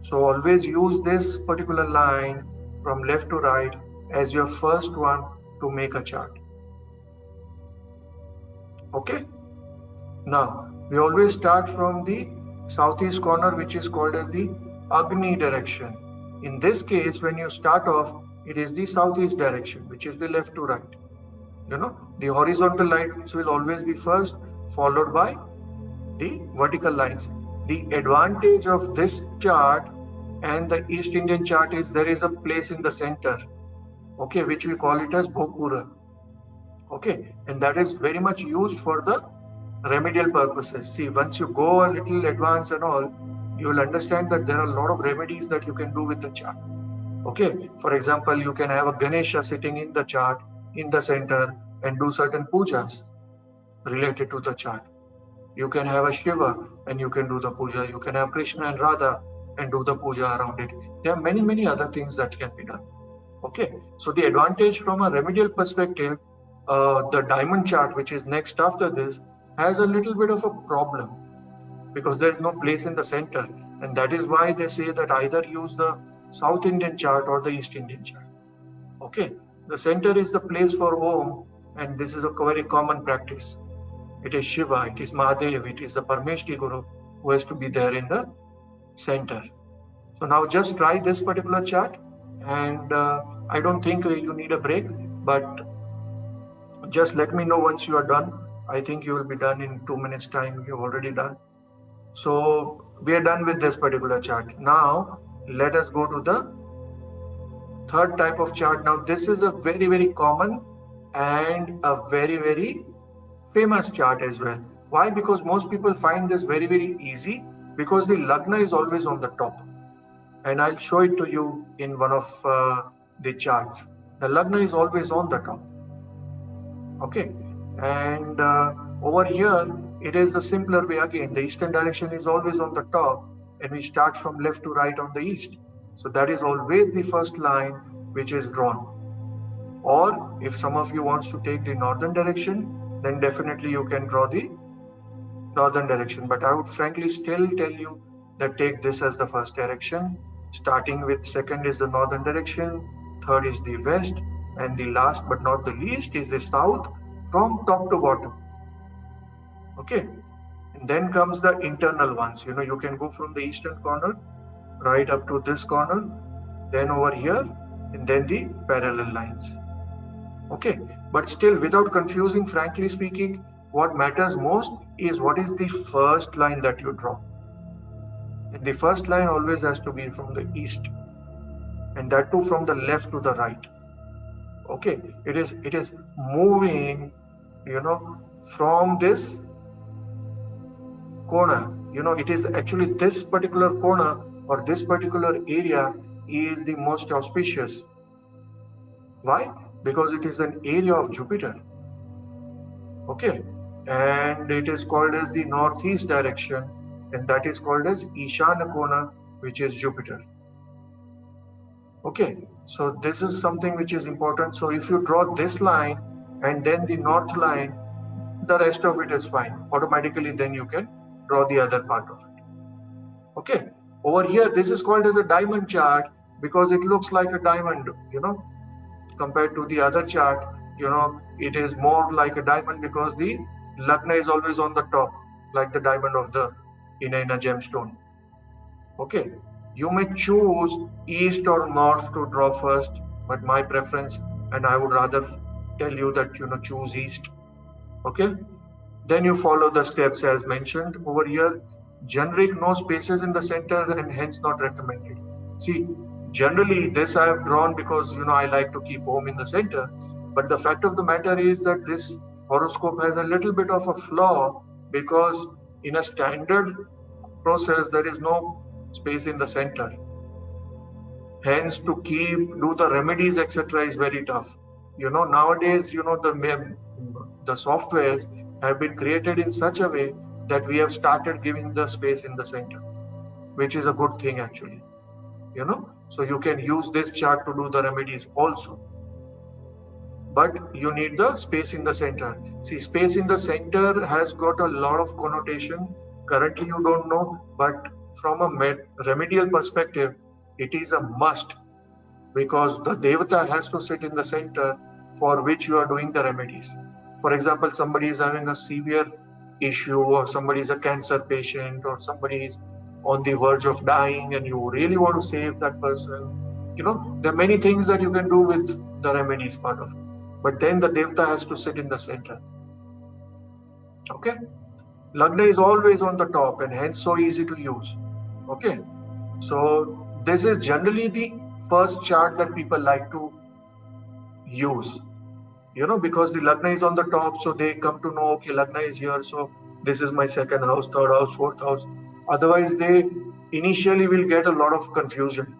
So always use this particular line from left to right as your first one to make a chart. Okay, now we always start from the southeast corner, which is called as the Agni direction. In this case, when you start off, it is the southeast direction, which is the left to right. The horizontal lines will always be first, followed by the vertical lines. The advantage of this chart and the East Indian chart is there is a place in the center, okay, which we call it as Bhopura. Okay, and that is very much used for the remedial purposes. See, once you go a little advanced and all, you will understand that there are a lot of remedies that you can do with the chart. Okay, for example, you can have a Ganesha sitting in the chart in the center and do certain pujas related to the chart. You can have a Shiva and you can do the puja. You can have Krishna and Radha and do the puja around it. There are many other things that can be done. Okay, so the advantage from a remedial perspective, the diamond chart, which is next after this, has a little bit of a problem because there is no place in the center, and that is why they say that either use the South Indian chart or the East Indian chart. Okay, the center is the place for Om, and this is a very common practice. It is Shiva, it is Mahadev, it is the Parmeshti Guru who has to be there in the center. So now just try this particular chart, and I don't think you need a break, but just let me know once you are done. I think you will be done in 2 minutes time. You've already done. So we are done with this particular chart. Now let us go to the third type of chart. Now this is a very common and a very famous chart as well. Why? Because most people find this very easy because the Lagna is always on the top, and I'll show it to you in one of the charts. The Lagna is always on the top. Okay, and over here it is the simpler way again. The eastern direction is always on the top, and we start from left to right on the east. So that is always the first line which is drawn. Or if some of you wants to take the northern direction, then definitely you can draw the northern direction. But I would frankly still tell you that take this as the first direction. Starting with second is the northern direction, third is the west, and the last but not the least is the south from top to bottom. Okay, and then comes the internal ones. You can go from the eastern corner right up to this corner, then over here, and then the parallel lines. Okay, but still, without confusing, frankly speaking, what matters most is what is the first line that you draw. And the first line always has to be from the east, and that too from the left to the right. Okay, it is moving, from this corner it is actually this particular corner or this particular area is the most auspicious. Why? Because it is an area of Jupiter. Okay, and it is called as the northeast direction, and that is called as Ishana Kona, which is Jupiter. Okay, so this is something which is important. So if you draw this line and then the north line, the rest of it is fine. Automatically then you can draw the other part of it. Okay, over here this is called as a diamond chart because it looks like a diamond, compared to the other chart, it is more like a diamond because the Lagna is always on the top, like the diamond of the in a gemstone. Okay, you may choose east or north to draw first, but my preference, and I would rather tell you that choose east. Okay, then you follow the steps as mentioned over here. Generic, no spaces in the center and hence not recommended. See, generally this I have drawn because I like to keep home in the center, but the fact of the matter is that this horoscope has a little bit of a flaw because in a standard process there is no space in the center. Hence to do the remedies etc. is very tough. Nowadays the softwares have been created in such a way that we have started giving the space in the center, which is a good thing actually. So you can use this chart to do the remedies also, but you need the space in the center. See, space in the center has got a lot of connotation. Currently you don't know, but from a remedial perspective it is a must, because the Devata has to sit in the center for which you are doing the remedies. For example, somebody is having a severe issue, or somebody is a cancer patient, or somebody is on the verge of dying and you really want to save that person. There are many things that you can do with the remedies part of it, but then the Devata has to sit in the center. Okay, Lagna is always on the top and hence so easy to use. Okay, so this is generally the first chart that people like to use, because the Lagna is on the top, so they come to know, okay, Lagna is here, so this is my second house, third house, fourth house. Otherwise they initially will get a lot of confusion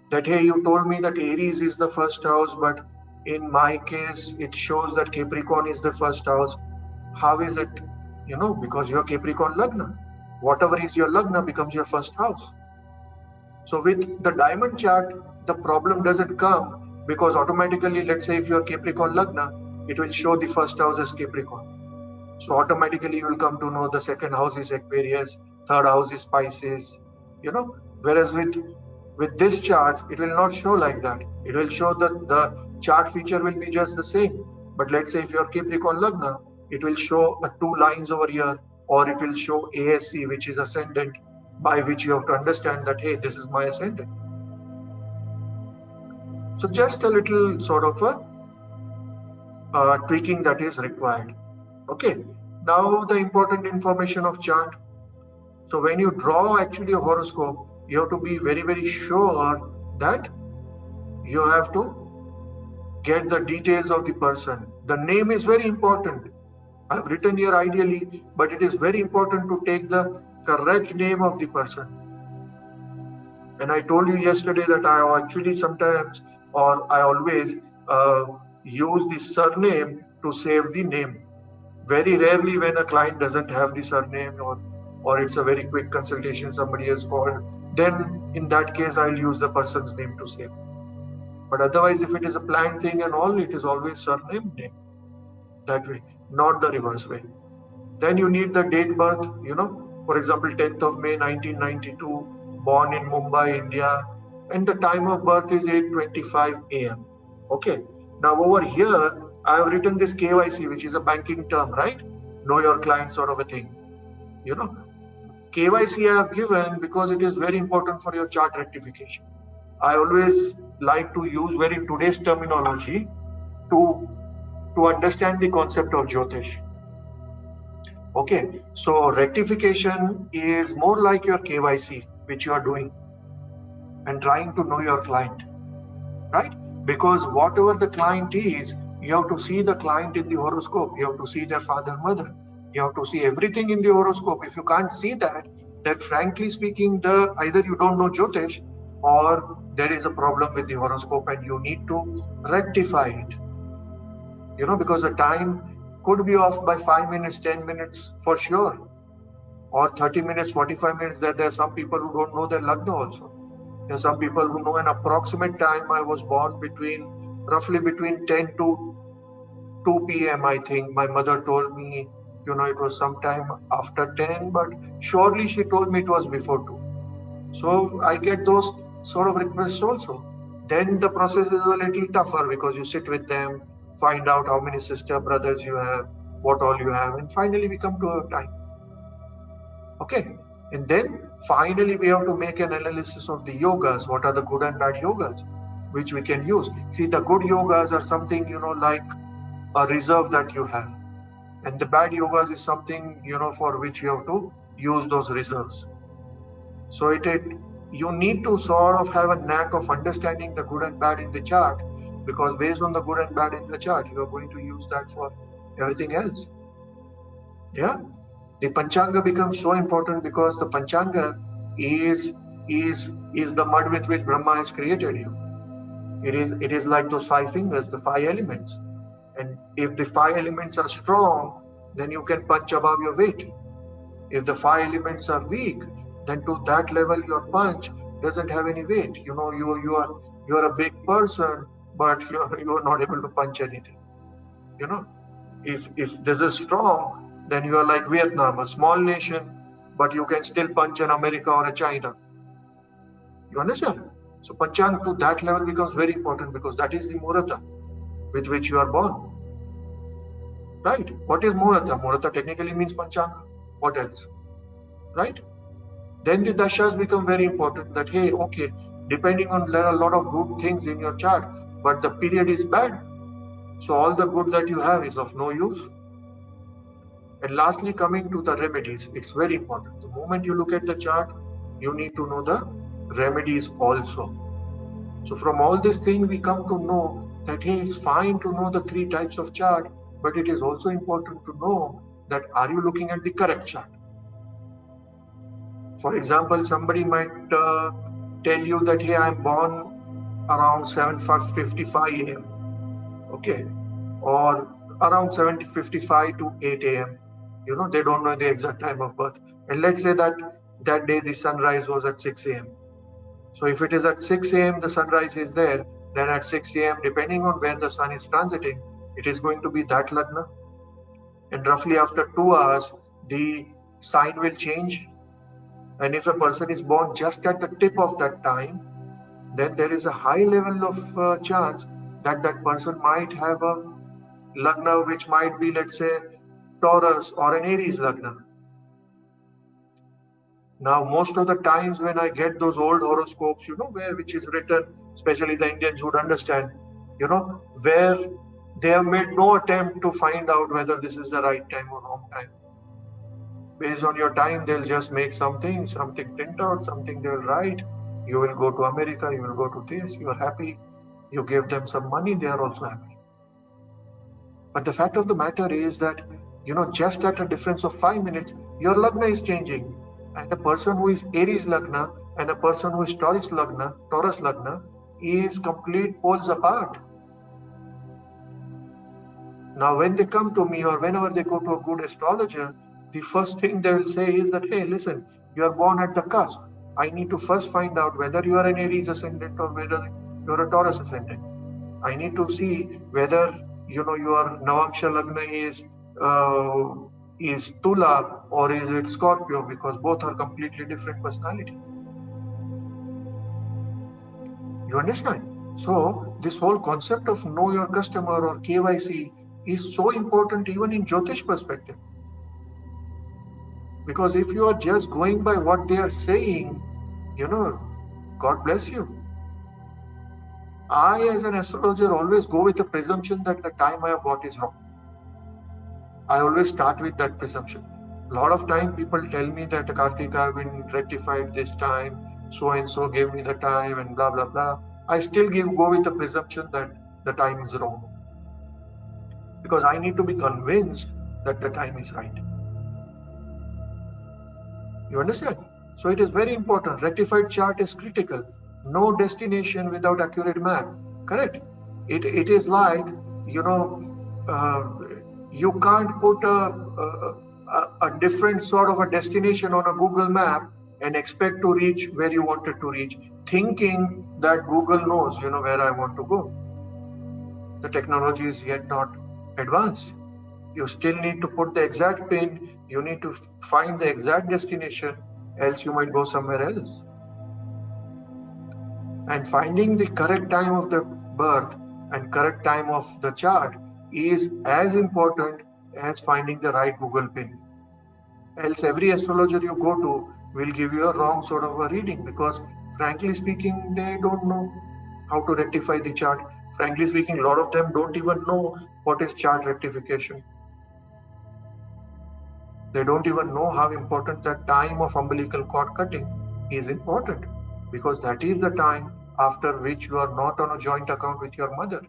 that, hey, you told me that Aries is the first house, but in my case it shows that Capricorn is the first house. How is it? Because you're Capricorn Lagna, whatever is your Lagna becomes your first house. So with the diamond chart the problem doesn't come, because automatically, let's say if you're Capricorn Lagna, it will show the first house as Capricorn, so automatically you will come to know the second house is Aquarius, third house is Pisces. Whereas with this chart it will not show like that. It will show that the chart feature will be just the same, but let's say if you're Capricorn Lagna, it will show 2 lines over here, or it will show ASC, which is ascendant, by which you have to understand that, hey, this is my ascendant. So just a little sort of a tweaking that is required. Okay, now the important information of chart. So when you draw actually a horoscope, you have to be very, very sure that you have to get the details of the person. The name is very important. I've written here ideally, but it is very important to take the correct name of the person. And I told you yesterday that I actually sometimes, or I always use the surname to save the name. Very rarely when a client doesn't have the surname, or it's a very quick consultation, somebody has called, then in that case I'll use the person's name to save. But otherwise, if it is a planned thing and all, it is always surname, name. That way, not the reverse way. Then you need the date birth, for example, 10th of May 1992, born in Mumbai, India, and the time of birth is 8:25 a.m. Okay, now over here I have written this KYC, which is a banking term, right? Know your client sort of a thing. KYC I have given because it is very important for your chart rectification. I always like to use very today's terminology to understand the concept of Jyotish. Okay, so rectification is more like your KYC, which you are doing and trying to know your client, right? Because whatever the client is, you have to see the client in the horoscope. You have to see their father, mother. You have to see everything in the horoscope. If you can't see that, then frankly speaking, either you don't know Jyotish or there is a problem with the horoscope and you need to rectify it. Because the time could be off by 5 minutes, 10 minutes for sure, or 30 minutes, 45 minutes. There are some people who don't know their Lagna also. There are some people who know an approximate time. I was born roughly between 10 to 2 p.m. I think my mother told me, it was sometime after 10, but surely she told me it was before 2. So I get those sort of requests also. Then the process is a little tougher because you sit with them, find out how many sister brothers you have, what all you have, and finally we come to a time. Okay, and then finally we have to make an analysis of the yogas. What are the good and bad yogas which we can use? See, the good yogas are something, like a reserve that you have, and the bad yogas is something, for which you have to use those reserves. So you need to sort of have a knack of understanding the good and bad in the chart, because based on the good and bad in the chart, you are going to use that for everything else. Yeah, the Panchanga becomes so important because the Panchanga is the mud with which Brahma has created you. It is like those 5 fingers, the 5 elements. And if the 5 elements are strong, then you can punch above your weight. If the 5 elements are weak, then to that level your punch doesn't have any weight. You are a big person, but you are not able to punch anything. If this is strong, then you are like Vietnam, a small nation, but you can still punch an America or a China. You understand? So Panchang to that level becomes very important because that is the Muhurta with which you are born. Right? What is Muhurta? Muhurta technically means Panchanga. What else? Right? Then the dashas become very important, that hey, okay, depending on, there are a lot of good things in your chart, but the period is bad. So all the good that you have is of no use. And lastly, coming to the remedies, it's very important. The moment you look at the chart, you need to know the remedies also. So from all this thing, we come to know that hey, it's fine to know the 3 types of chart, but it is also important to know that are you looking at the correct chart? For example, somebody might tell you that hey, I'm born around 7:55 a.m. Okay, or around 7:55 to 8 a.m. They don't know the exact time of birth. And let's say that day the sunrise was at 6 a.m. So if it is at 6 a.m. the sunrise is there, then at 6 a.m. depending on where the sun is transiting, it is going to be that Lagna. And roughly after 2 hours, the sign will change. And if a person is born just at the tip of that time, then there is a high level of chance that that person might have a Lagna which might be, let's say, Taurus or an Aries Lagna. Now, most of the times when I get those old horoscopes, which is written, especially the Indians would understand, where they have made no attempt to find out whether this is the right time or wrong time. Based on your time, they'll just make something print out, something they'll write. You will go to America, you will go to this, you are happy. You give them some money, they are also happy. But the fact of the matter is that, just at a difference of 5 minutes, your Lagna is changing. And a person who is Aries Lagna and a person who is Taurus Lagna is complete poles apart. Now, when they come to me or whenever they go to a good astrologer, the first thing they will say is that, hey, listen, you are born at the cusp. I need to first find out whether you are an Aries ascendant or whether you are a Taurus ascendant. I need to see whether, your Navamsha Lagna is Tula or is it Scorpio, because both are completely different personalities. You understand? So this whole concept of know your customer or KYC is so important even in Jyotish perspective. Because if you are just going by what they are saying, God bless you. I, as an astrologer, always go with the presumption that the time I have got is wrong. I always start with that presumption. A lot of time people tell me that, Karthik, I have been rectified this time, so and so gave me the time and blah, blah, blah. I still go with the presumption that the time is wrong. Because I need to be convinced that the time is right. You understand? So it is very important. Rectified chart is critical. No destination without accurate map. Correct? It is like, you know, you can't put a different sort of a destination on a Google map and expect to reach where you wanted to reach, thinking that Google knows, you know, where I want to go. The technology is yet not advanced. You still need to put the exact pin. You need to find the exact destination, else you might go somewhere else. And finding the correct time of the birth and correct time of the chart is as important as finding the right Google pin. Else every astrologer you go to will give you a wrong sort of a reading, because frankly speaking, they don't know how to rectify the chart. Frankly speaking, a lot of them don't even know what is chart rectification. They don't even know how important the time of umbilical cord cutting is important, because that is the time after which you are not on a joint account with your mother.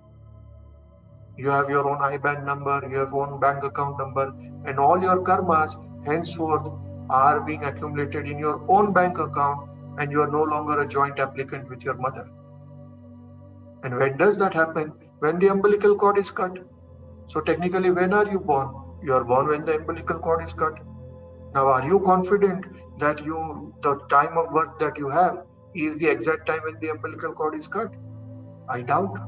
You have your own IBAN number, you have your own bank account number, and all your karmas henceforth are being accumulated in your own bank account, and you are no longer a joint applicant with your mother. And when does that happen? When the umbilical cord is cut. So technically, when are you born? You are born when the umbilical cord is cut. Now, are you confident that the time of birth that you have is the exact time when the umbilical cord is cut? I doubt.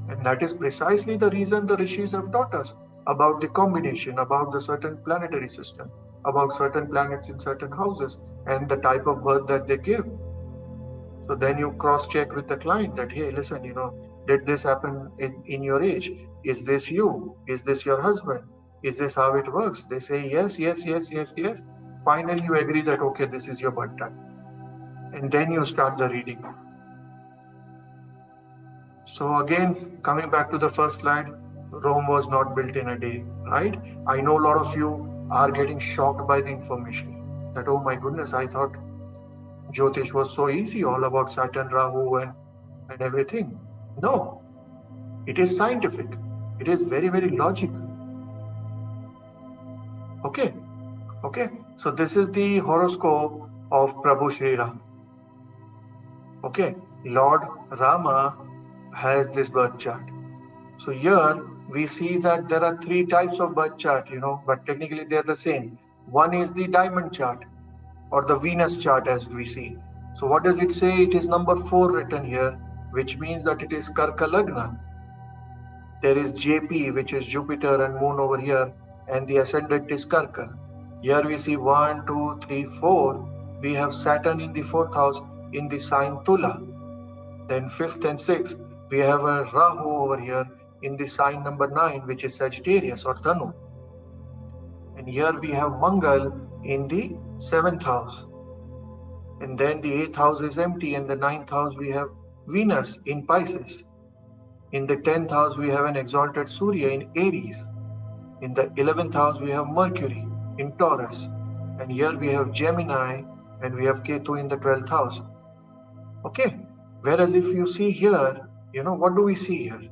And that is precisely the reason the rishis have taught us about the combination, about the certain planetary system, about certain planets in certain houses, and the type of birth that they give. So then you cross-check with the client that, hey, listen, you know, did this happen in your age? Is this you? Is this your husband? Is this how it works? They say yes, yes, yes, yes, yes. Finally, you agree that, okay, this is your birth time. And then you start the reading. So again, coming back to the first slide, Rome was not built in a day, right? I know a lot of you are getting shocked by the information that, oh my goodness, I thought Jyotish was so easy, all about Saturn, Rahu and everything. No, it is scientific. It is very, very logical. Okay. So this is the horoscope of Prabhu Shri Ram. Okay. Lord Rama has this birth chart. So here we see that there are three types of birth chart, you know, but technically they are the same. One is the diamond chart or the Venus chart, as we see. So what does it say? It is number 4 written here, which means that it is Karka Lagna. There is JP, which is Jupiter and Moon over here, and the ascendant is Karka. Here we see 1, 2, 3, 4. We have Saturn in the 4th house in the sign Tula. Then 5th and 6th, we have a Rahu over here in the sign number 9, which is Sagittarius or Dhanu. And here we have Mangal in the 7th house. And then the 8th house is empty, and the 9th house we have Venus in Pisces. In the 10th house we have an exalted Surya in Aries. In the 11th house we have Mercury in Taurus. And here we have Gemini, and we have Ketu in the 12th house. Okay. Whereas if you see here, you know, what do we see here?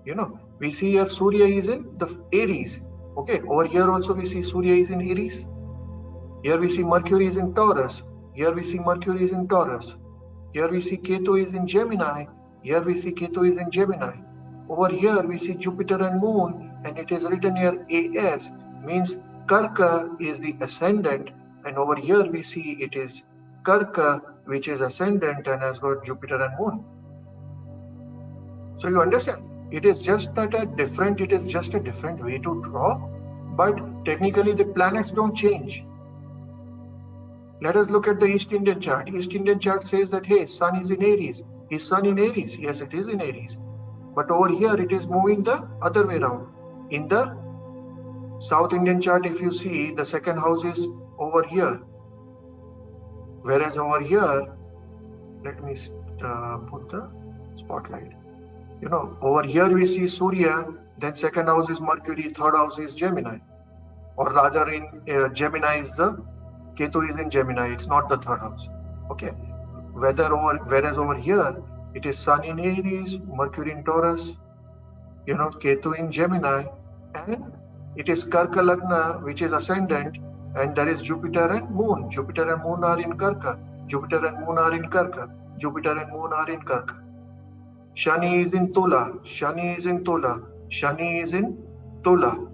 You know, we see here Surya is in the Aries. Okay. Over here also we see Surya is in Aries. Here we see Mercury is in Taurus. Here we see Mercury is in Taurus. Here we see Ketu is in Gemini. Here we see Ketu is in Gemini. Over here we see Jupiter and Moon, and it is written here AS, means Karka is the ascendant, and over here we see it is Karka, which is ascendant and has got Jupiter and Moon. So you understand, it is just a different way to draw, but technically the planets don't change. Let us look at the East Indian chart. East Indian chart says that, hey, Sun is in Aries. Is Sun in Aries? Yes, it is in Aries. But over here, it is moving the other way around. In the South Indian chart, if you see, the second house is over here. Whereas over here, let me put the spotlight. You know, over here we see Surya, then second house is Mercury, third house is Gemini. Or rather in Gemini is the Ketu is in Gemini, it's not the third house. Okay. Whereas over here, it is Sun in Aries, Mercury in Taurus, you know, Ketu in Gemini, and it is Karka Lagna, which is ascendant, And there is Jupiter and Moon. Jupiter and Moon are in Karka. Jupiter and Moon are in Karka. Jupiter and Moon are in Karka. Shani is in Tula. Shani is in Tula. Shani is in Tula.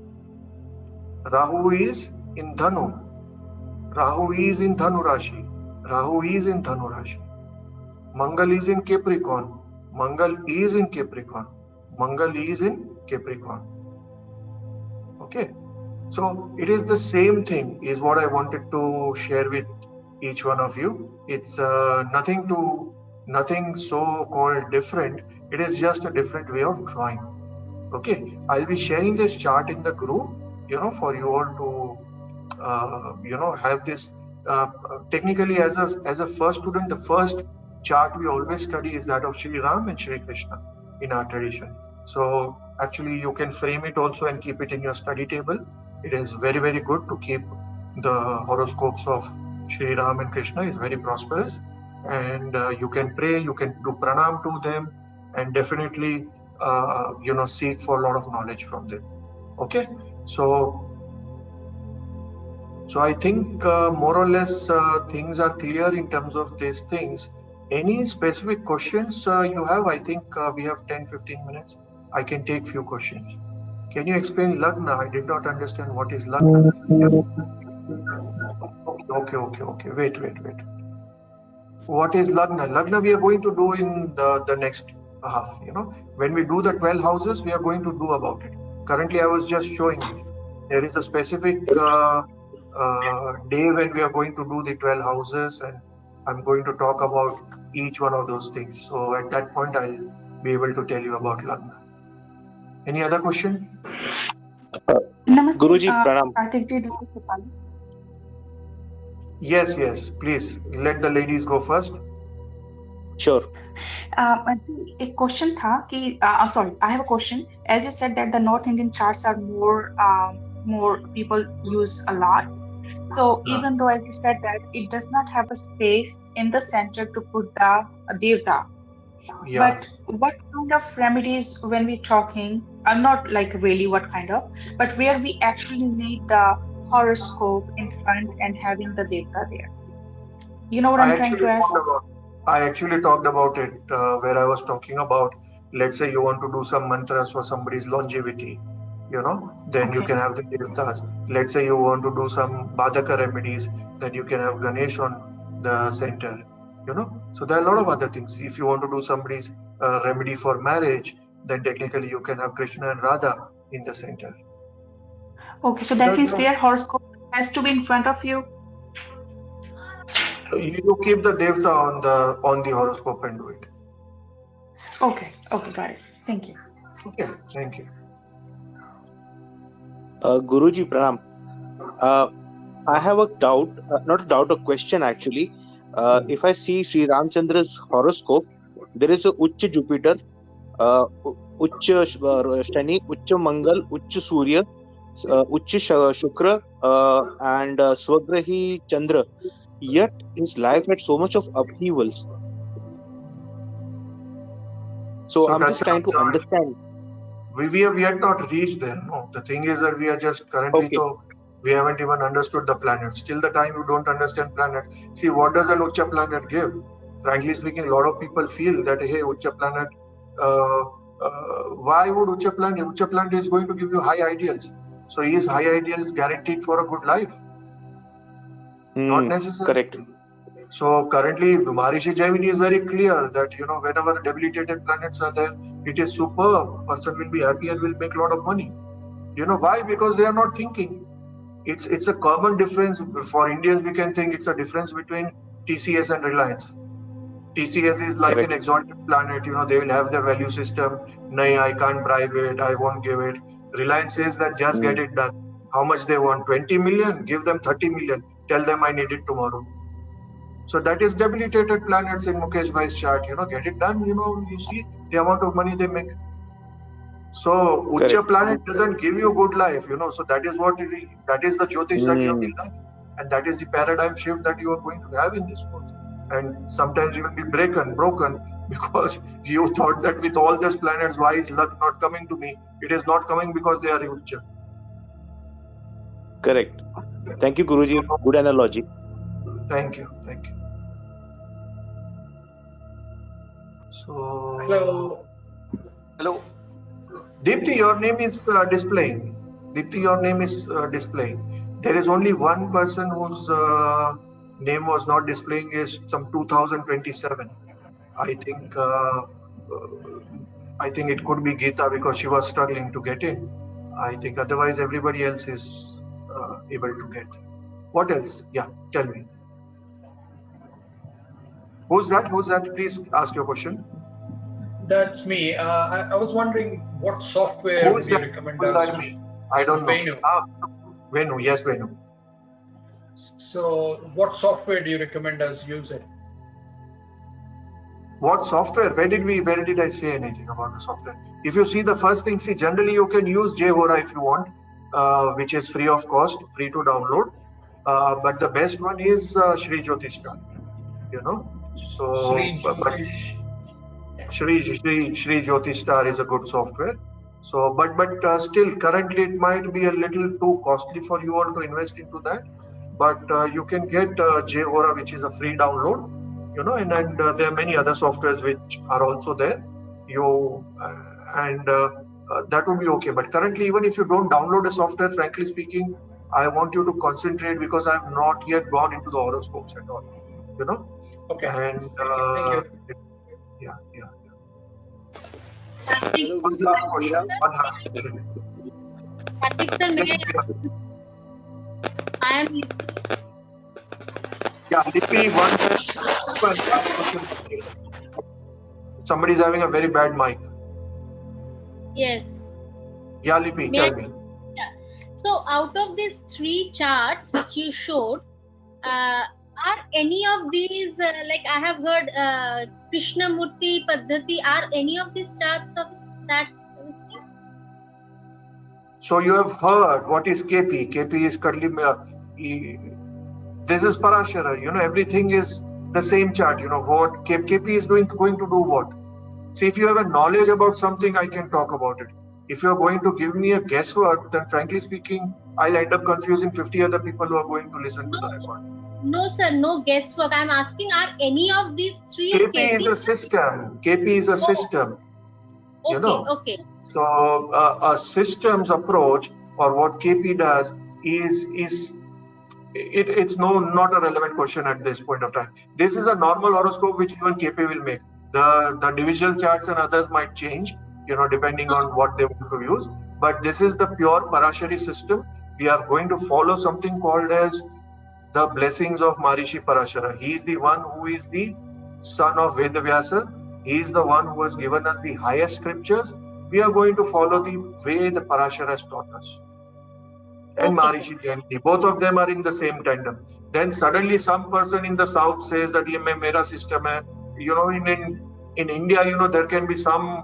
Rahu is in Dhanu. Rahu is in Dhanu Rashi. Rahu is in Dhanu Rashi. Mangal is in Capricorn. Mangal is in Capricorn. Mangal is in Capricorn. Okay. So it is the same thing is what I wanted to share with each one of you. It's nothing so called different. It is just a different way of drawing. Okay. I'll be sharing this chart in the group, for you all to, have this. Technically, as a first student, the first chart we always study is that of Shri Ram and Shri Krishna in our tradition. So actually, you can frame it also and keep it in your study table. It is very, very good to keep the horoscopes of Shri Ram and Krishna is very prosperous, and you can pray, you can do pranam to them, and definitely seek for a lot of knowledge from them. Okay, so I think more or less things are clear in terms of these things. Any specific questions you have? I think we have 10-15 minutes. I can take few questions. Can you explain Lagna? I did not understand what is Lagna. Okay. Wait. What is Lagna? Lagna we are going to do in the next half. When we do the 12 houses, we are going to do about it. Currently, I was just showing you. There is a specific day when we are going to do the 12 houses, and I'm going to talk about each one of those things. So at that point, I'll be able to tell you about Lagna. Any other question? Namaste, Guruji, pranam. Yes, please let the ladies go first. Sure. A question tha ki, sorry, I have a question. As you said that the North Indian charts are more people use a lot. So even though, as you said, that it does not have a space in the center to put the Devta. Yeah. But what kind of remedies when we're talking, I'm not like really what kind of, but where we actually need the horoscope in front and having the Devta there. You know what I'm trying to ask? I actually talked about it where I was talking about, let's say you want to do some mantras for somebody's longevity, then you can have the Devtas. Let's say you want to do some Badaka remedies, then you can have Ganesh on the center, So there are a lot of other things. If you want to do somebody's remedy for marriage, then technically you can have Krishna and Radha in the center. Okay, so that means their horoscope has to be in front of you. You keep the Devta on the horoscope and do it. Okay, got it. Thank you. Okay, thank you. Guruji, pranam. I have a doubt, not a doubt, a question actually. If I see Sri Ramchandra's horoscope, there is a Ucha Jupiter, Ucha Shani, Ucha Mangal, Ucha Surya, Ucha Shukra, and Swagrahi Chandra. Yet his life had so much of upheavals. So I'm just trying to understand. We have yet not reached there. No, the thing is that we are just currently, we haven't even understood the planets. Till the time you don't understand planets, see what does an Ucha planet give? Frankly speaking, a lot of people feel that, hey, Ucha planet, why would Ucha planet? Ucha planet is going to give you high ideals. So is high ideals guaranteed for a good life? Not necessarily. Correct. So currently, Maharishi Jaimini is very clear that, whenever debilitated planets are there, it is superb. Person will be happy and will make a lot of money. Why? Because they are not thinking. It's a common difference. For Indians, we can think it's a difference between TCS and Reliance. TCS is like an exalted planet. They will have their value system. Nay, I can't bribe it. I won't give it. Reliance says that just get it done. How much they want? 20 million? Give them 30 million. Tell them I need it tomorrow. So that is debilitated planets in Mukesh Bhai's chart. Get it done. You see the amount of money they make. So Ucha planet doesn't give you good life. So that is that is the Jyotish that you have been learning, and that is the paradigm shift that you are going to have in this course. And sometimes you will be broken because you thought that with all these planets, why is luck not coming to me? It is not coming because they are Ucha. Correct. Thank you, Guruji. Good analogy. Thank you. So, Hello. Deepthi, your name is displaying. There is only one person whose name was not displaying, is some 2027. I think it could be Geeta, because she was struggling to get in. I think otherwise everybody else is able to get. What else? Yeah, tell me. Who's that? Please ask your question. That's me. I was wondering what software would you recommend us? I don't know. Venu. Venu. Yes, Venu. So, what software do you recommend us using? What software? Where did I say anything about the software? If you see the first thing, generally you can use JHora if you want, which is free of cost, free to download. But the best one is Shri Jyotistar. So Shri Jyotistar is a good software. So, but still, currently it might be a little too costly for you all to invest into that. But you can get JHora, which is a free download. And there are many other softwares which are also there. That would be okay. But currently, even if you don't download a software, frankly speaking, I want you to concentrate, because I have not yet gone into the horoscopes at all. Okay. And thank you. Yeah. One last question. Karthik sir, I am. Yeah, Lippy, one. Somebody's having a very bad mic. Yes. Yeah, Lippy, tell me. Yeah. So, out of these 3 charts which you showed, are any of these, like I have heard Krishnamurti Paddhati, are any of these charts of that? So you have heard what is KP. KP is currently, this is Parashara. Everything is the same chart. What KP is going to do what? See, if you have a knowledge about something, I can talk about it. If you are going to give me a guesswork, then frankly speaking, I'll end up confusing 50 other people who are going to listen to the record. No, sir, no guesswork. I'm asking, are any of these 3 KP is a system. KP is a system. Okay. So a systems approach, or what KP does, it's not a relevant question at this point of time. This is a normal horoscope which even KP will make. The divisional charts and others might change, depending on what they want to use. But this is the pure Parashari system. We are going to follow something called as the blessings of Maharishi Parashara. He is the one who is the son of Vedavyasa. He is the one who has given us the highest scriptures. We are going to follow the way the Parashara has taught us. And Maharishi Jayanti, both of them are in the same tandem. Then suddenly some person in the south says that ye mera system hai. In India, there can be some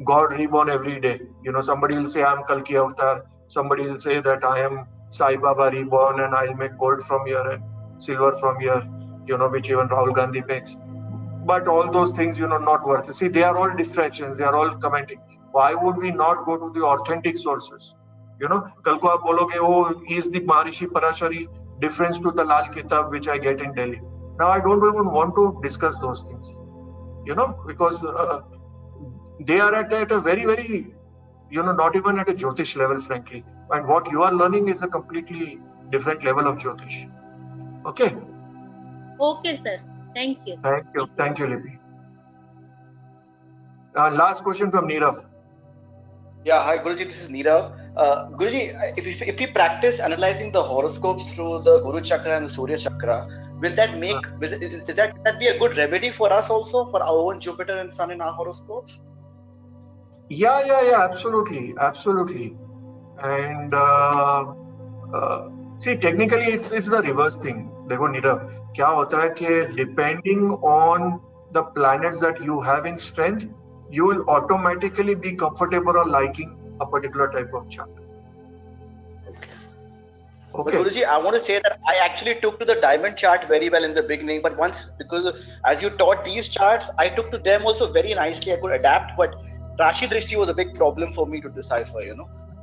God reborn every day. Somebody will say I am Kalki Avatar. Somebody will say that I am Sai Baba reborn and I'll make gold from here and silver from here, which even Rahul Gandhi makes. But all those things, not worth it. See, they are all distractions. They are all commenting. Why would we not go to the authentic sources? Kal ko aap bologe, oh, is the Maharishi Parashari difference to the Lal Kitab which I get in Delhi? Now, I don't even want to discuss those things, because they are at a very, very, not even at a Jyotish level, frankly. And what you are learning is a completely different level of Jyotish. Okay? Okay, sir. Thank you. Thank you, Lippy. Last question from Nirav. Yeah, hi Guruji, this is Nirav. Guruji, if we practice analyzing the horoscopes through the Guru Chakra and the Surya Chakra, will that be a good remedy for us also, for our own Jupiter and Sun in our horoscopes? Yeah, absolutely. And see, technically it's the reverse thing. देखो नीरव, क्या होता है कि depending on the planets that you have in strength, you will automatically be comfortable or liking a particular type of chart. Okay. But Guruji, I want to say that I actually took to the diamond chart very well in the beginning, but because as you taught these charts, I took to them also very nicely. I could adapt, but Rashi Drishti was a big problem for me to decipher,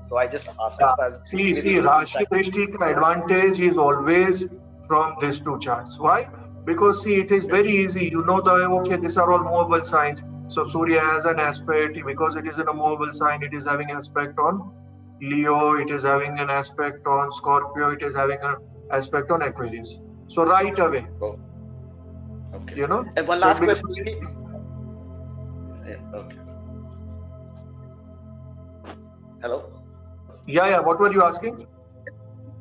So I just asked. Yeah. See, Rashi Drishti advantage is always from these two charts. Why? Because see, it is very easy. You know okay, these are all movable signs. So Surya has an aspect, because it is in a movable sign, it is having aspect on Leo, it is having an aspect on Scorpio, it is having an aspect on Aquarius. So right away. Oh. Okay. You know? And one last question. Okay. Hello? Yeah. What were you asking?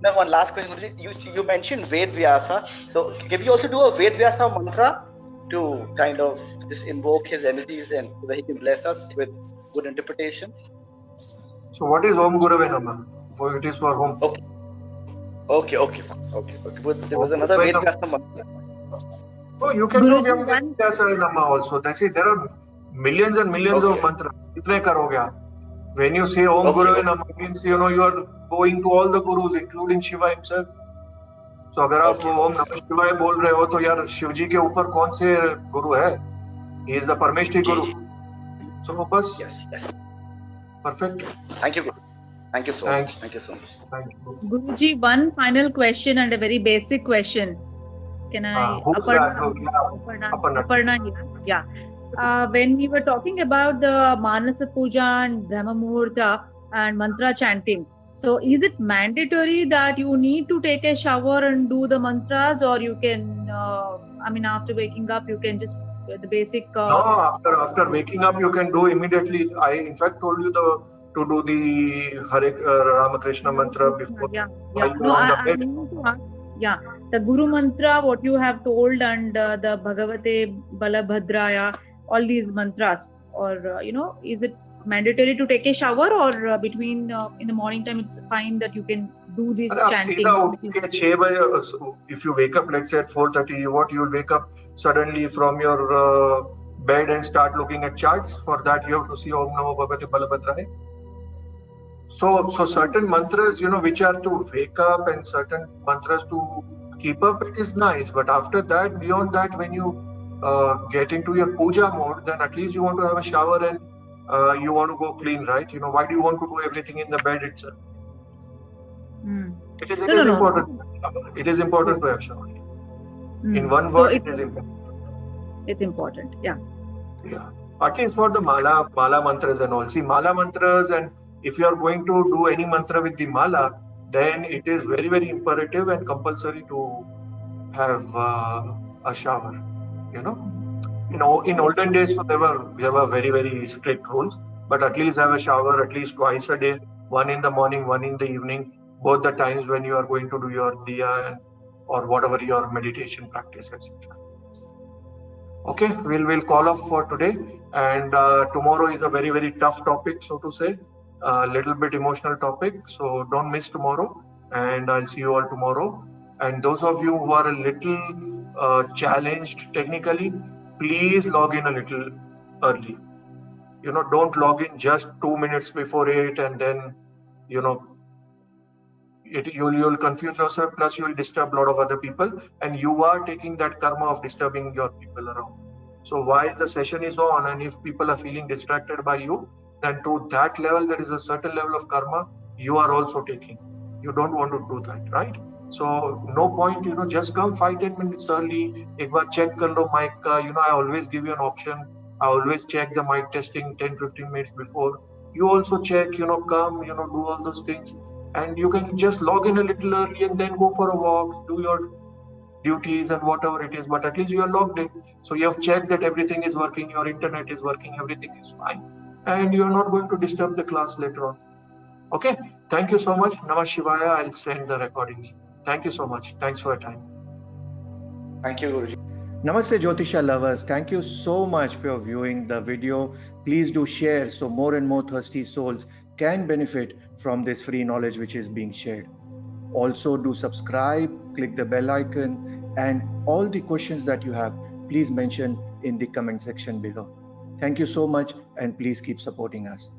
Now, one last question, Guruji. You mentioned Ved Vyasa. So, can we also do a Ved Vyasa mantra to kind of just invoke his energies and so that he can bless us with good interpretation? So, what is Om Gurave Namah? Oh, it is for whom? Okay. But there was another Ved Vyasa mantra. Oh, you can do Ved Vyasa Namah also. That's it. There are millions and millions of mantras. Kitne karoge aap? When you say Om Gurave Namah, means you are going to all the gurus, including Shiva himself. So अगर आप ओम नमः शिवाय बोल रहे हो तो यार शिव जी के ऊपर कौन से गुरु है? He is the Parmeshti Guru. So बस. Yes. Perfect. Thank you. Thank you so much. Thank you so much. Thank you. Guruji, one final question and a very basic question. Can I? Aparna. Yeah. When we were talking about the Manasa Puja and Brahma Muhurta and mantra chanting, so is it mandatory that you need to take a shower and do the mantras, or you can, after waking up, you can just the basic? No, after waking up, you can do immediately. I in fact told you to do the Hare Ramakrishna mantra before. Yeah. No, I mean to ask. Yeah, the Guru mantra, what you have told, and the Bhagavate Balabhadraya, all these mantras, or is it mandatory to take a shower, or between in the morning time it's fine that you can do this chanting? If you wake up, let's say at 4:30, you will wake up suddenly from your bed and start looking at charts. For that, you have to see Om Namo Bhagavate Balabhadraya. So certain mantras, which are to wake up, and certain mantras to keep up, it is nice. But after that, beyond that, when you get into your puja mode, then at least you want to have a shower and you want to go clean, right? Why do you want to do everything in the bed itself? It is important. It is important to have shower. In one word, it is important. It's important, yeah. At least for the mala mantras and all. See, mala mantras, and if you are going to do any mantra with the mala, then it is very, very imperative and compulsory to have a shower. In olden days, there were very, very strict rules, but at least have a shower at least twice a day, one in the morning, one in the evening, both the times when you are going to do your diya or whatever your meditation practice, etc. Okay, we'll call off for today, and tomorrow is a very, very tough topic, so to say, a little bit emotional topic. So don't miss tomorrow, and I'll see you all tomorrow. And those of you who are a little challenged technically, please log in a little early. Don't log in just 2 minutes before 8, and then you'll confuse yourself, plus you'll disturb a lot of other people, and you are taking that karma of disturbing your people around. So while the session is on, and if people are feeling distracted by you, then to that level there is a certain level of karma you are also taking. You don't want to do that, right? So no point, just come 5-10 minutes early. Ek baar check kar lo mic ka. I always give you an option. I always check the mic testing 10-15 minutes before. You also check, come, do all those things. And you can just log in a little early and then go for a walk, do your duties and whatever it is. But at least you are logged in. So you have checked that everything is working, your internet is working, everything is fine. And you are not going to disturb the class later on. Okay, thank you so much. Namah Shivaya. I'll send the recordings. Thank you so much. Thanks for your time. Thank you, Guruji. Namaste Jyotisha lovers. Thank you so much for viewing the video. Please do share so more and more thirsty souls can benefit from this free knowledge which is being shared. Also do subscribe, click the bell icon, and all the questions that you have, please mention in the comment section below. Thank you so much, and please keep supporting us.